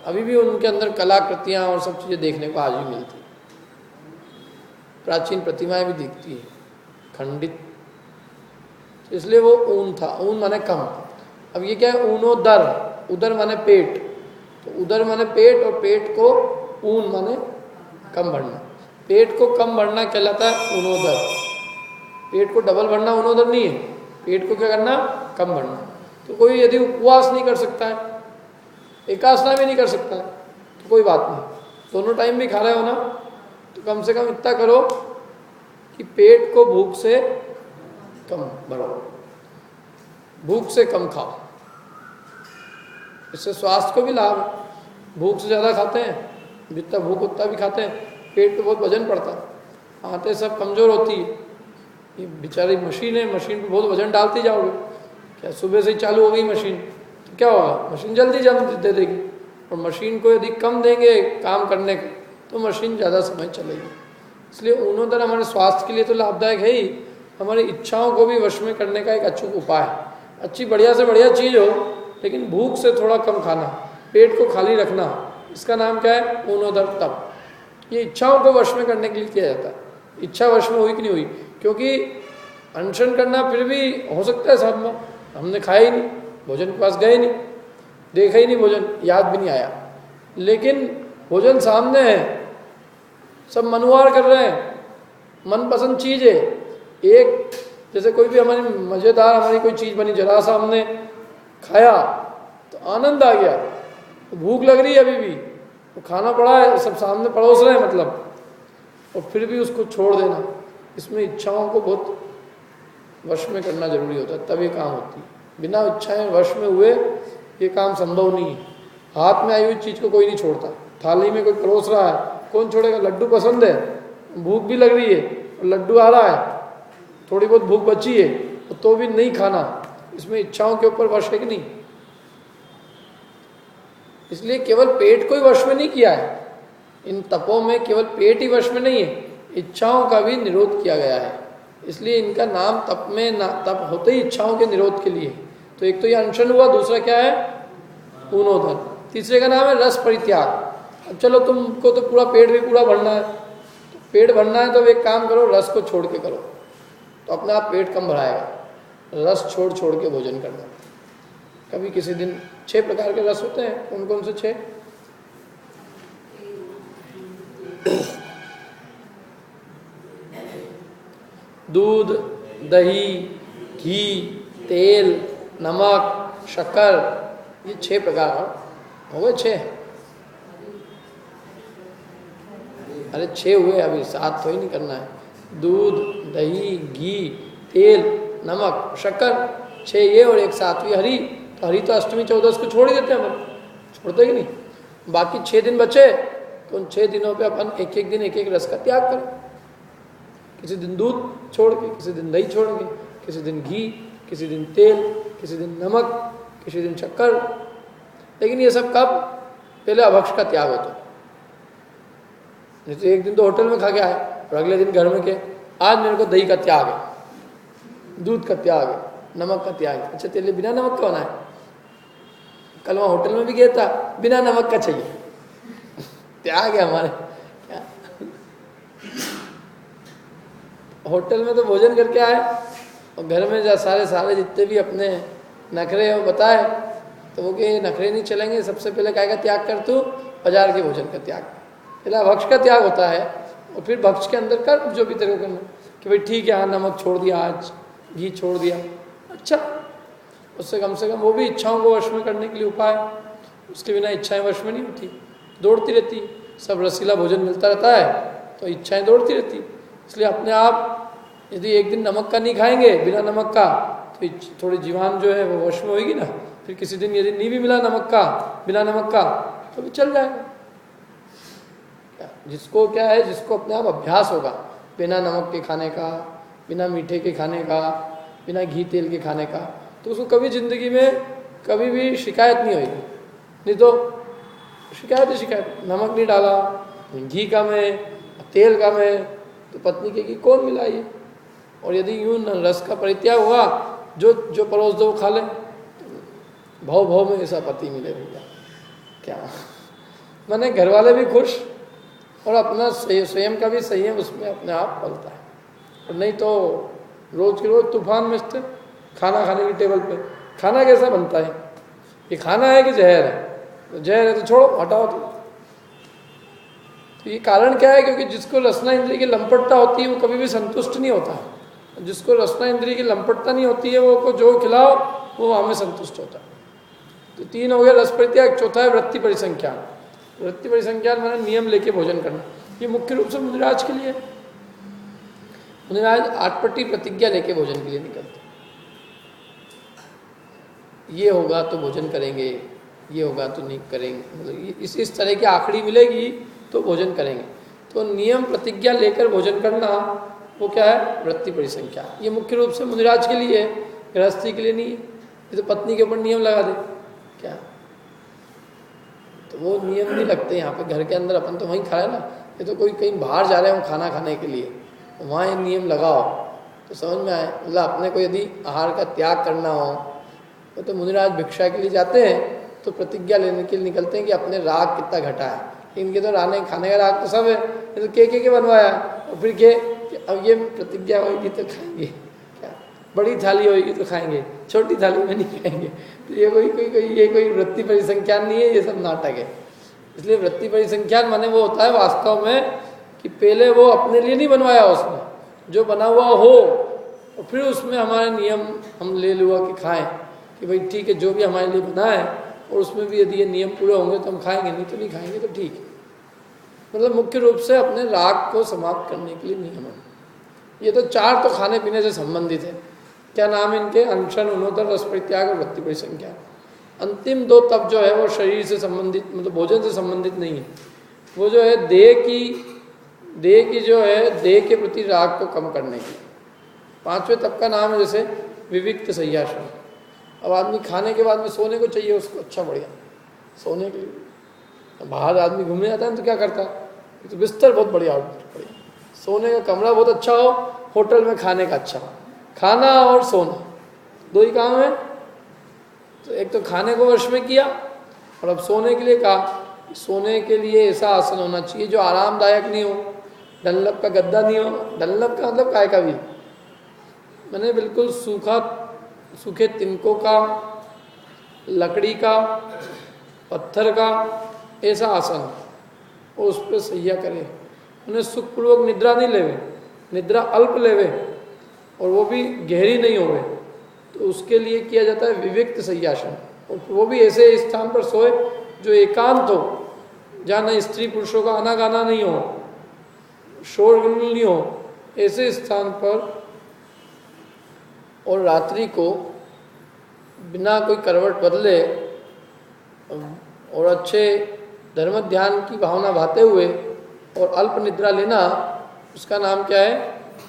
अभी भी उनके अंदर कलाकृतियाँ और सब चीज़ें देखने को आज भी मिलती। प्राचीन प्रतिमाएं भी दिखती है खंडित, इसलिए वो ऊन था। ऊन माने कम। अब ये क्या है? ऊनोदर, उदर माने पेट, तो उदर माने पेट, और पेट को ऊन माने कम भरना। पेट को कम भरना कहलाता है ऊनोदर। पेट को डबल भरना ऊनोदर नहीं है, पेट को क्या करना? कम भरना। तो कोई यदि उपवास नहीं कर सकता है, एकासना भी नहीं कर सकता है, तो कोई बात नहीं, दोनों टाइम भी खा रहे हो ना, तो कम से कम इतना करो कि पेट को भूख से कम भरो, भूख से कम खाओ। इससे स्वास्थ्य को भी लाभ है। भूख से ज़्यादा खाते हैं, जितना भूख उतना भी खाते हैं, पेट पे बहुत वजन पड़ता है, आंतें सब कमज़ोर होती है। ये बेचारी मशीन है, मशीन पे बहुत वजन डालती जाओगे, क्या सुबह से ही चालू हो गई मशीन तो क्या होगा? मशीन जल्दी जल्दी दे देगी। और मशीन को यदि कम देंगे काम करने को, तो मशीन ज़्यादा समय चलेगी। इसलिए ऊनोदर हमारे स्वास्थ्य के लिए तो लाभदायक है ही, हमारी इच्छाओं को भी वश में करने का एक अचूक उपाय है। अच्छी बढ़िया से बढ़िया चीज़ हो, लेकिन भूख से थोड़ा कम खाना, पेट को खाली रखना, इसका नाम क्या है? ऊनोदर तप। ये इच्छाओं को वश में करने के लिए किया जाता है। इच्छा वश में हुई कि नहीं हुई? क्योंकि अनशन करना फिर भी हो सकता है साहब में, हमने खाया ही नहीं, भोजन के पास गए नहीं, देखा ही नहीं भोजन, याद भी नहीं आया, लेकिन भोजन सामने है, सब मनुवार कर रहे हैं, मनपसंद चीज़ है। एक जैसे कोई भी हमारी मज़ेदार हमारी कोई चीज़ बनी, जरा सा हमने खाया तो आनंद आ गया, तो भूख लग रही है अभी भी, तो खाना पड़ा है, सब सामने परोस रहे हैं मतलब, और फिर भी उसको छोड़ देना, इसमें इच्छाओं को बहुत वश में करना जरूरी होता है, तब ये काम होती है। बिना इच्छाएं वश में हुए ये काम संभव नहीं है। हाथ में आई हुई चीज़ को कोई नहीं छोड़ता, थाली में कोई परोस रहा है, कौन छोड़ेगा? लड्डू पसंद है, भूख भी लग रही है, और लड्डू आ रहा है, थोड़ी बहुत भूख बची है, तो भी नहीं खाना, इसमें इच्छाओं के ऊपर वश है कि नहीं? इसलिए केवल पेट को ही वश में नहीं किया है, इन तपों में केवल पेट ही वश में नहीं है, इच्छाओं का भी निरोध किया गया है। इसलिए इनका नाम तप में तप होते ही इच्छाओं के निरोध के लिए। तो एक तो ये अनशन हुआ, दूसरा क्या है? ऊनोदर। तीसरे का नाम है रस परित्याग। अब चलो तुमको तो पूरा पेट भी पूरा भरना है, तो पेट भरना है तो एक काम करो, रस को छोड़ के करो, तो अपने आप पेट कम भराएगा। रस छोड़ छोड़ के भोजन करना। कभी किसी दिन 6 प्रकार के रस होते हैं, कौन कौन से 6? दूध, दही, घी, तेल, नमक, शक्कर, ये 6 प्रकार हो गए 6। अरे 6 हुए, अभी 7 तो ही नहीं करना है। दूध, दही, घी, तेल, नमक, शक्कर, 6 ये, और एक 7वीं हरी। तो हरी तो अष्टमी 14 को छोड़ ही देते हैं अपन, छोड़ते कि नहीं? बाकी 6 दिन बचे, तो उन 6 दिनों पे अपन एक एक दिन एक एक रस का त्याग करें। किसी दिन दूध छोड़ के, किसी दिन दही छोड़ के, किसी दिन घी, किसी दिन तेल, किसी दिन नमक, किसी दिन शक्कर। लेकिन ये सब कब? पहले अभक्ष का त्याग होता। जैसे एक दिन तो होटल में खा के आए, और अगले दिन घर में के, आज मेरे को दही का त्याग है, दूध का त्याग है, नमक का त्याग है। अच्छा तेरे लिए बिना नमक का होना है? कल वहाँ होटल में भी गया था, बिना नमक का चाहिए। त्याग है हमारे क्या। होटल में तो भोजन करके आए और घर में जा सारे जितने भी अपने नखरे हो बताए, तो वो कि नखरे नहीं चलेंगे। सबसे पहले कहेगा त्याग कर तू, बाजार के भोजन का त्याग। पहला भक्ष का त्याग होता है और फिर भक्ष के अंदर कर जो भी तेरे को करना, कि भाई ठीक है हाँ नमक छोड़ दिया, आज घी छोड़ दिया, अच्छा। उससे कम वो भी इच्छाओं को वश में करने के लिए उपाय। उसके बिना इच्छाएं वश में नहीं होती, दौड़ती रहती। सब रसीला भोजन मिलता रहता है तो इच्छाएं दौड़ती रहती। इसलिए अपने आप यदि एक दिन नमक का नहीं खाएंगे, बिना नमक का, तो थोड़ी जीवान जो है वो वश में होगी ना। फिर किसी दिन यदि नहीं भी मिला नमक का, बिना नमक का, तो भी चल जाएगा। जिसको क्या है, जिसको अपने आप अभ्यास होगा बिना नमक के खाने का, बिना मीठे के खाने का, बिना घी तेल के खाने का, तो उसको कभी ज़िंदगी में कभी भी शिकायत नहीं होगी। नहीं तो शिकायत ही शिकायत, नमक नहीं डाला, घी कम है, तेल कम है, तो पत्नी कहेगी कौन मिला ये। और यदि यूँ रस का परित्याग हुआ, जो परोस दो खा ले, भाव में ऐसा पति मिले भैया क्या। मैंने घर वाले भी खुश और अपना स्वयं का भी संयम उसमें अपने आप पलता है। और नहीं तो रोज के रोज तूफान मचते खाना खाने की टेबल पे। खाना कैसा बनता है, ये खाना है कि जहर है? तो जहर है तो छोड़ो, हटाओ। तो ये कारण क्या है? क्योंकि जिसको रसना इंद्रिय की लंपटता होती है वो कभी भी संतुष्ट नहीं होता है। जिसको रसना इंद्रिय की लंपटता नहीं होती है वो को जो खिलाओ वो वहाँ में संतुष्ट होता है। तो 3 हो गया रस परित्याग। चौथा है वृत्ति परिसंख्यान। वृत्ति परिसंख्यान माने नियम लेके भोजन करना। ये मुख्य रूप से मुनिराज के लिए। मुनिराज 8पट्टी प्रतिज्ञा लेके भोजन के लिए निकलते। ये होगा तो भोजन करेंगे, ये होगा तो नहीं करेंगे, मतलब इस तरह की आखड़ी मिलेगी तो भोजन करेंगे। तो नियम प्रतिज्ञा लेकर भोजन करना वो क्या है? वृत्ति परिसंख्या। ये मुख्य रूप से मुनिराज के लिए है, गृहस्थी के लिए नहीं है। ये तो पत्नी के ऊपर नियम लगा दे क्या, तो वो नियम नहीं लगते यहाँ पे। घर के अंदर अपन तो वहीं खाए ना, ये तो कोई कहीं बाहर जा रहे हो खाना खाने के लिए, तो वहाँ ये नियम लगाओ तो समझ में आए। मतलब अपने को यदि आहार का त्याग करना हो तो मुनिराज भिक्षा के लिए जाते हैं तो प्रतिज्ञा लेने के लिए निकलते हैं कि अपने राग कितना घटा है। इनके तो खाने का राग तो सब है, ये तो के बनवाया। और फिर के अब ये प्रतिज्ञा होगी तो खाएंगे क्या, बड़ी थाली होगी तो खाएंगे, छोटी थाली में नहीं खाएंगे। तो ये कोई वृत्ति परिसंख्यान नहीं है, ये सब नाटक है। इसलिए वृत्ति परिसंख्यान माने वो होता है वास्तव में कि पहले वो अपने लिए नहीं बनवाया, उसने जो बना हुआ हो और फिर उसमें हमारे नियम हम ले लुआ कि खाएं कि भाई ठीक है जो भी हमारे लिए बना है और उसमें भी यदि ये नियम पूरे होंगे तो हम खाएंगे, नहीं तो नहीं खाएंगे, तो ठीक है। मतलब मुख्य रूप से अपने राग को समाप्त करने के लिए नियम है। ये तो 4 तो खाने पीने से संबंधित है। क्या नाम है इनके? अनशन, उन्नोदर, रस परित्याग और वृत्ति परिसंख्यान। अंतिम 2 तप जो है वो शरीर से संबंधित, मतलब भोजन से संबंधित नहीं है। वो जो है देह की जो है देह के प्रति राग को कम करने की। 5वें तप का नाम है जैसे विविक्त शय्यासन। अब आदमी खाने के बाद में सोने को चाहिए उसको, अच्छा बढ़िया सोने के लिए। बाहर आदमी घूमने जाता है तो क्या करता है, तो बिस्तर बहुत बढ़िया बढ़िया, सोने का कमरा बहुत अच्छा हो, होटल में खाने का अच्छा हो। खाना और सोना 2 ही काम है। तो एक तो खाने को वश में किया और अब सोने के लिए कहा। सोने के लिए ऐसा आसन होना चाहिए जो आरामदायक नहीं हो, डनलप का गद्दा नहीं हो। डनलप का मतलब काय का भी, मैंने बिल्कुल सूखे तिनकों का, लकड़ी का, पत्थर का ऐसा आसन, और उस पर सैया करे। उन्हें सुखपूर्वक निद्रा नहीं लेवे, निद्रा अल्प लेवे और वो भी गहरी नहीं होवे, तो उसके लिए किया जाता है विविक्त शय्यासन। और वो भी ऐसे स्थान पर सोए जो एकांत हो, जहाँ न स्त्री पुरुषों का आना गाना नहीं हो, शोरगुल नहीं हो, ऐसे स्थान पर। और रात्रि को बिना कोई करवट बदले और अच्छे धर्म ध्यान की भावना भाते हुए और अल्प निद्रा लेना, उसका नाम क्या है?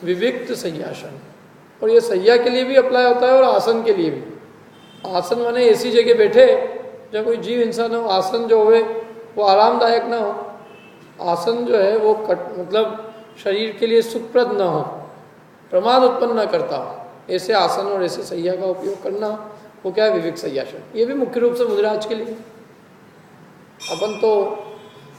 विविक्त शय्यासन। और ये शैया के लिए भी अप्लाई होता है और आसन के लिए भी। आसन माने ऐसी जगह बैठे जहाँ कोई जीव इंसान हो। आसन जो होवे वो आरामदायक ना हो, आसन जो है वो मतलब शरीर के लिए सुखप्रद ना हो, प्रमाद उत्पन्न न करता हो, ऐसे आसन और ऐसे शैया का उपयोग करना। वो क्या है? विवेक शय्यासन। ये भी मुख्य रूप से मुनिराज के लिए। अपन तो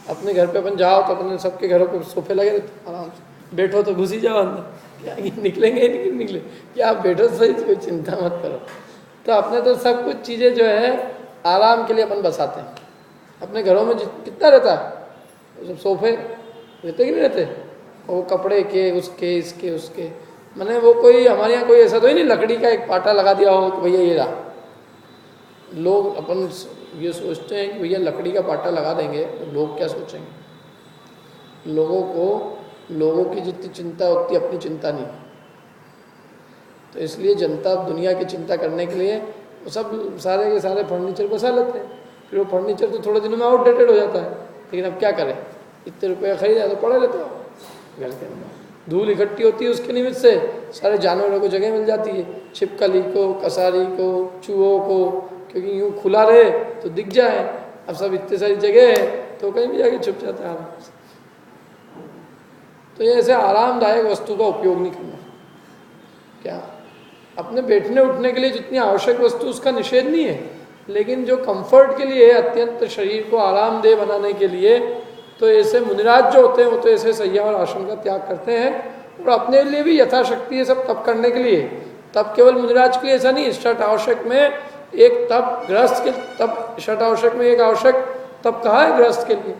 अपने घर पे अपन जाओ तो अपने सबके घरों पे सोफे लगे रहते, आराम से बैठो तो घुस ही जाओ अंदर, क्या ये निकलेंगे ही नहीं निकले, क्या आप बैठो सही, कोई चिंता मत करो। तो अपने तो सब कुछ चीज़ें जो है आराम के लिए अपन बसाते हैं। अपने घरों में कितना रहता है, सब सोफे रहते कि नहीं रहते, वो कपड़े के, उसके, इसके, उसके, मैंने वो कोई हमारे यहाँ कोई ऐसा तो ही नहीं लकड़ी का एक पाटा लगा दिया हो कि भैया ये रहा। लोग अपन ये सोचते हैं कि भैया लकड़ी का पाटा लगा देंगे तो लोग क्या सोचेंगे। लोगों की जितनी चिंता उतनी अपनी चिंता नहीं। तो इसलिए जनता दुनिया की चिंता करने के लिए वो सब सारे के सारे फर्नीचर बसा लेते हैं। फिर वो फर्नीचर तो थोड़े दिनों में आउटडेटेड हो जाता है, लेकिन अब क्या करें, इतने रुपये खरीदा तो पड़े रहते हो घर के अंदर। धूल इकट्ठी होती है, उसके निमित्त से सारे जानवरों को जगह मिल जाती है, छिपकली को, कसारी को, चूहों को, क्योंकि यूँ खुला रहे तो दिख जाए। अब सब इतनी सारी जगह है तो कहीं भी जाके छुप जाता है आराम से। तो ये ऐसे आरामदायक वस्तु का उपयोग नहीं करना। क्या अपने बैठने उठने के लिए जितनी आवश्यक वस्तु उसका निषेध नहीं है, लेकिन जो कंफर्ट के लिए अत्यंत शरीर को आरामदेह बनाने के लिए, तो ऐसे मुनिराज जो होते हैं वो तो ऐसे संयम और आसन का त्याग करते हैं। और अपने लिए भी यथाशक्ति है सब तप करने के लिए। तप केवल मुनिराज के लिए ऐसा नहीं, षट आवश्यक में एक तप गृहस्थ के तप, षट आवश्यक में एक आवश्यक तप कहा है गृहस्थ के लिए,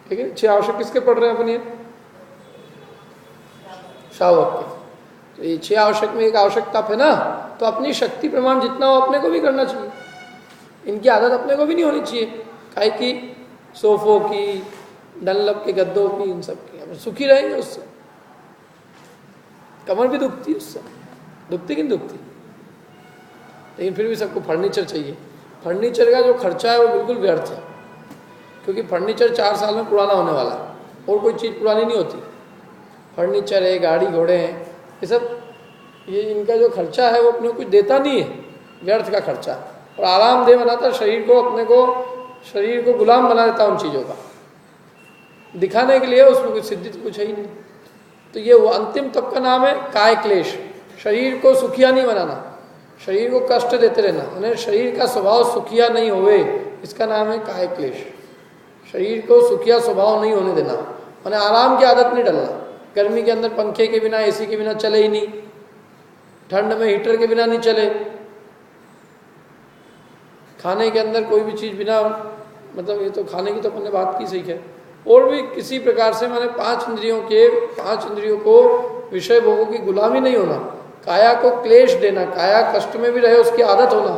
ठीक है। 6 आवश्यक किसके पढ़ रहे हैं अपन, ये श्रावक के। तो ये 6 आवश्यक में एक आवश्यक तप है ना, तो अपनी शक्ति प्रमाण जितना हो अपने को भी करना चाहिए। इनकी आदत अपने को भी नहीं होनी चाहिए, काहे की सोफों की, डनलप के गद्दों की, इन सब की। हम सुखी रहेंगे उससे, कमर भी दुखती है उससे, दुखती कि नहीं दुखती, लेकिन फिर भी सबको फर्नीचर चाहिए। फर्नीचर का जो खर्चा है वो बिल्कुल व्यर्थ है, क्योंकि फर्नीचर 4 साल में पुराना होने वाला है, और कोई चीज़ पुरानी नहीं होती। फर्नीचर है, गाड़ी घोड़े हैं, ये सब, ये इनका जो खर्चा है वो अपने को कुछ देता नहीं है, व्यर्थ का खर्चा। और आरामदेह बनाता शरीर को, अपने को शरीर को गुलाम बना देता उन चीज़ों का, दिखाने के लिए उसमें कुछ सिद्धि तो कुछ है ही नहीं। तो ये वो अंतिम तप का नाम है काय क्लेश। शरीर को सुखिया नहीं बनाना, शरीर को कष्ट देते रहना, यानी शरीर का स्वभाव सुखिया नहीं होवे, इसका नाम है काय क्लेश। शरीर को सुखिया स्वभाव नहीं होने देना, माने आराम की आदत नहीं डालना। गर्मी के अंदर पंखे के बिना, एसी के बिना चले ही नहीं, ठंड में हीटर के बिना नहीं चले, खाने के अंदर कोई भी चीज़ बिना, मतलब ये तो खाने की तो अपने बात की सही है, और भी किसी प्रकार से माने 5 इंद्रियों को विषय भोगों की गुलामी नहीं होना। काया को क्लेश देना, काया कष्ट में भी रहे उसकी आदत होना,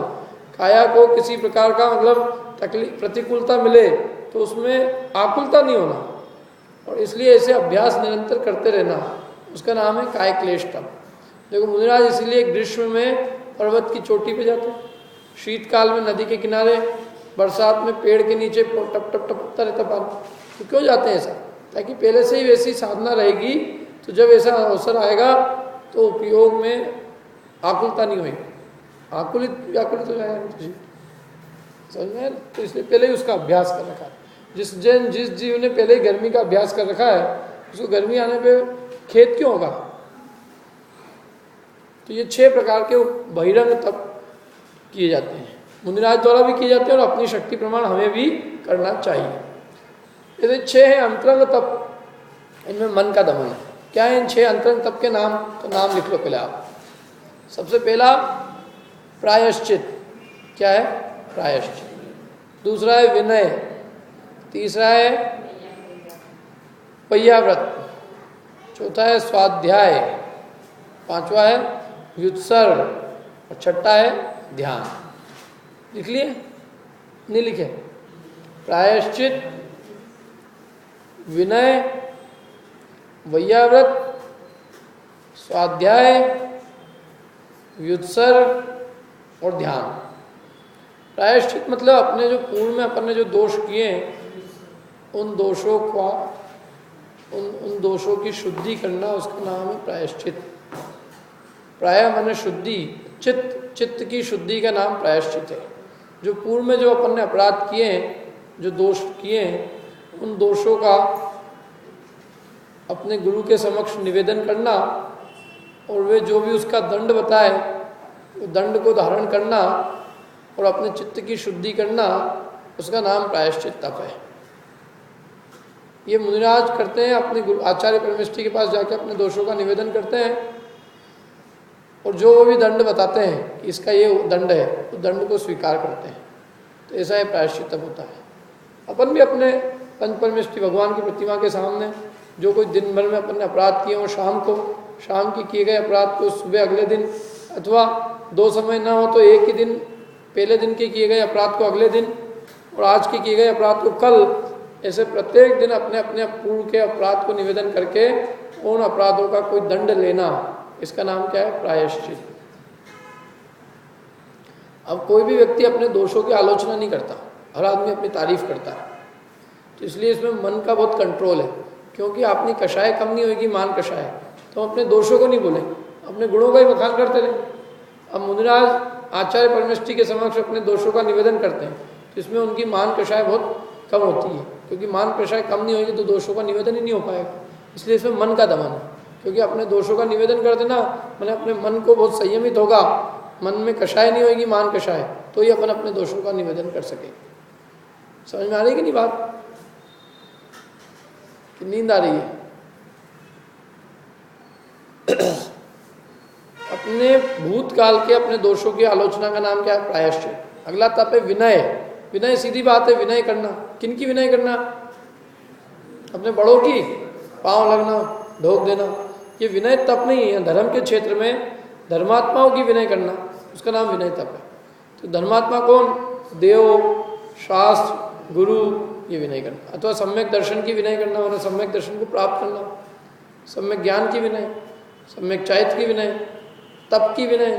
काया को किसी प्रकार का मतलब तकलीफ प्रतिकूलता मिले तो उसमें आकुलता नहीं होना। और इसलिए ऐसे अभ्यास निरंतर करते रहना, उसका नाम है काय क्लेश तप। देखो मुनिराज इसीलिए ग्रीष्म में पर्वत की चोटी पे जाते हैं, शीतकाल में नदी के किनारे, बरसात में पेड़ के नीचे टप टप टपकता रहता पानी। तो क्यों जाते हैं ऐसा? ताकि पहले से ही वैसी साधना रहेगी, तो जब ऐसा अवसर आएगा तो उपयोग में आकुलता नहीं होगी, आकुलित व्याकुलित हो जाएगा, समझ में। तो इसलिए पहले ही उसका अभ्यास कर रखा है। जिस जीव ने पहले ही गर्मी का अभ्यास कर रखा है, उसको गर्मी आने पे खेद क्यों होगा। तो ये 6 प्रकार के बहिरंग तप किए जाते हैं, मुनिराज द्वारा भी किए जाते हैं, और अपनी शक्ति प्रमाण हमें भी करना चाहिए। यदि 6 है अंतरंग तप, इनमें मन का दमन है। क्या है इन 6 अंतरंग तप के नाम? तो नाम लिख लो पहले आप। सबसे पहला प्रायश्चित, क्या है? प्रायश्चित। दूसरा है विनय, तीसरा है पय्याव्रत, चौथा है स्वाध्याय, पांचवा है व्युत्सर्ग, और छठा है ध्यान। लिख लिए? नहीं लिखे? प्रायश्चित, विनय, वैयाव्रत, स्वाध्याय, व्युत्सर्ग और ध्यान। प्रायश्चित मतलब अपने जो पूर्व में अपन ने जो दोष किए हैं, उन दोषों का उन दोषों की शुद्धि करना, उसका नाम है प्रायश्चित। प्राय माने शुद्धि, चित्त की शुद्धि का नाम प्रायश्चित है। जो पूर्व में जो अपन ने अपराध किए हैं, जो दोष किए हैं, उन दोषों का अपने गुरु के समक्ष निवेदन करना, और वे जो भी उसका दंड बताए वो दंड को धारण करना और अपने चित्त की शुद्धि करना, उसका नाम प्रायश्चित तप है। ये मुनिराज करते हैं, अपने गुरु आचार्य परमेष्ठी के पास जाकर अपने दोषों का निवेदन करते हैं, और जो वो भी दंड बताते हैं कि इसका ये दंड है, उस दंड को स्वीकार करते हैं। तो ऐसा है प्रायश्चित तप होता है। अपन भी अपने पंच परमेष्ठी भगवान की प्रतिमा के सामने जो कोई दिन भर में अपन ने अपराध किए हो, शाम की किए गए अपराध को सुबह अगले दिन, अथवा 2 समय ना हो तो एक ही दिन, पहले दिन के किए गए अपराध को अगले दिन और आज के किए गए अपराध को कल, ऐसे प्रत्येक दिन अपने अपने पूर्व के अपराध को निवेदन करके उन अपराधों का कोई दंड लेना, इसका नाम क्या है? प्रायश्चित। अब कोई भी व्यक्ति अपने दोषों की आलोचना नहीं करता, हर आदमी अपनी तारीफ करता है। तो इसलिए इसमें मन का बहुत कंट्रोल है, क्योंकि अपनी कषाय कम नहीं होगी, मान कषाय, तो अपने दोषों को नहीं बोलेंगे, अपने गुणों का ही बखान करते रहे। अब मुनिराज आचार्य परमेष्ठी के समक्ष अपने दोषों का निवेदन करते हैं, तो इसमें उनकी मान कषाय बहुत कम होती है, क्योंकि मान कषाय कम नहीं होगी तो दोषों का निवेदन ही नहीं हो पाएगा। इसलिए इसमें मन का दमन है, क्योंकि अपने दोषों का निवेदन कर देना मैंने अपने मन को बहुत संयमित होगा, मन में कषाय नहीं होगी, मान कषाय, तो ही अपन अपने दोषों का निवेदन कर सके। समझ में आ रही कि नहीं बात? कि नींद आ रही है? अपने भूतकाल के अपने दोषों की आलोचना का नाम क्या है? प्रायश्चित। अगला तप है विनय। विनय सीधी बात है, विनय करना। किन की विनय करना? अपने बड़ों की, पांव लगना, ढोक देना। ये विनय तप नहीं है। धर्म के क्षेत्र में धर्मात्माओं की विनय करना, उसका नाम विनय तप है। तो धर्मात्मा कौन? देव, शास्त्र, गुरु, ये विनय करना। अथवा सम्यक दर्शन की विनय करना, मतलब सम्यक दर्शन को प्राप्त करना, सम्यक ज्ञान की विनय, सम्यक चारित्र की विनय, तप की विनय,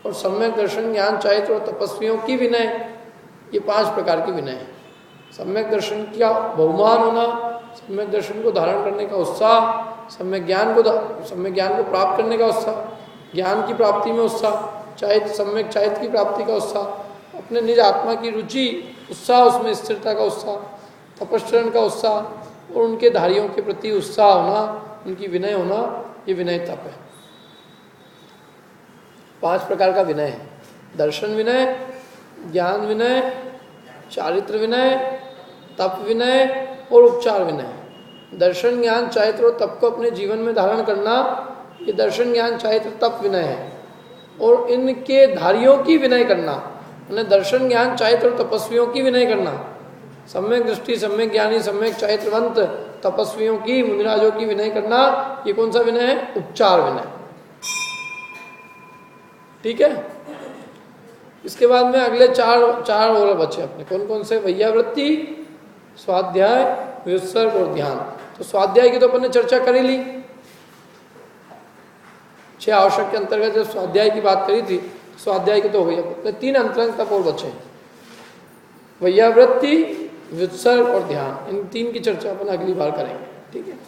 और सम्यक दर्शन, ज्ञान, चारित्र और तपस्वियों की विनय। ये 5 प्रकार की विनय है। सम्यक दर्शन का बहुमान होना, सम्यक दर्शन को धारण करने का उत्साह, सम्यक ज्ञान को प्राप्त करने का उत्साह, ज्ञान की प्राप्ति में उत्साह, सम्यक चारित्र की प्राप्ति का उत्साह, अपने निज आत्मा की रुचि, उत्साह, उसमें स्थिरता का उत्साह, तपश्चरण का उत्साह, और उनके धारियों के प्रति उत्साह होना, उनकी विनय होना, ये विनय तप है। 5 प्रकार का विनय है। दर्शन विनय, ज्ञान विनय, चारित्र विनय, तप विनय और उपचार विनय। दर्शन, ज्ञान, चारित्र और तप को अपने जीवन में धारण करना, ये दर्शन, ज्ञान, चारित्र, तप विनय है। और इनके धारियों की विनय करना, यानी दर्शन, ज्ञान, चारित्र और तपस्वियों की विनय करना। सम्यक दृष्टि, सम्यक ज्ञानी, सम्यक चारित्रवंत तपस्वियों की, मुनिराजों की विनय करना, ये कौन सा विनय है? उपचार विनय। ठीक है। इसके बाद में अगले चार और बचे अपने। कौन कौन से? वैयावृत्ति, स्वाध्याय, व्युत्सर्ग और ध्यान। तो स्वाध्याय की तो अपन ने चर्चा कर ही ली। 6 आवश्यक के अंतर्गत जब स्वाध्याय की बात करी थी, स्वाध्याय की तो हो गई। अपने 3 अंतरंग तप और बचे, वैयावृत्ति, व्युत्सर्ग और ध्यान। इन 3 की चर्चा अपन अगली बार करेंगे। ठीक है।